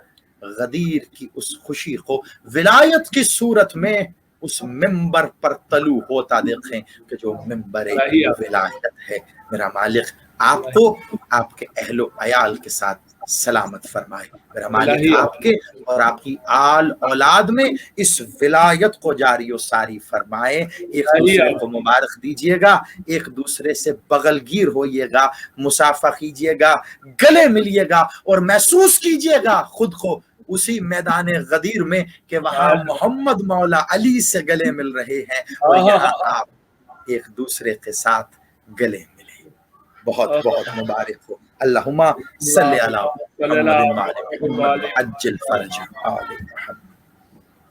غدیر کی اس خوشی کو ولایت کی صورت میں اس ممبر پر طلوع ہوتا دیکھیں کہ جو ممبر ولایت ہے۔ میرا مالک آپ کو آپ کے اہل و عیال کے ساتھ سلامت فرمائے۔ میرا مالک آپ کے اور آپ کی آل اولاد میں اس ولایت کو جاری و ساری فرمائے۔ ایک دوسرے کو مبارک دیجیے گا، ایک دوسرے سے بغل گیر ہوئیے گا، مصافحہ کیجیے گا، گلے ملیے گا، اور محسوس کیجیے گا خود کو اسی میدان غدیر میں کہ وہاں محمد مولا علی سے گلے مل رہے ہیں اور یہاں آپ ایک دوسرے کے ساتھ گلے ملے۔ بہت بہت مبارک ہو۔ اللہم صلی علی محمد محمد عجل فرج آل محمد۔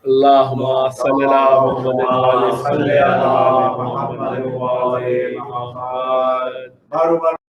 اللہم صلی علی محمد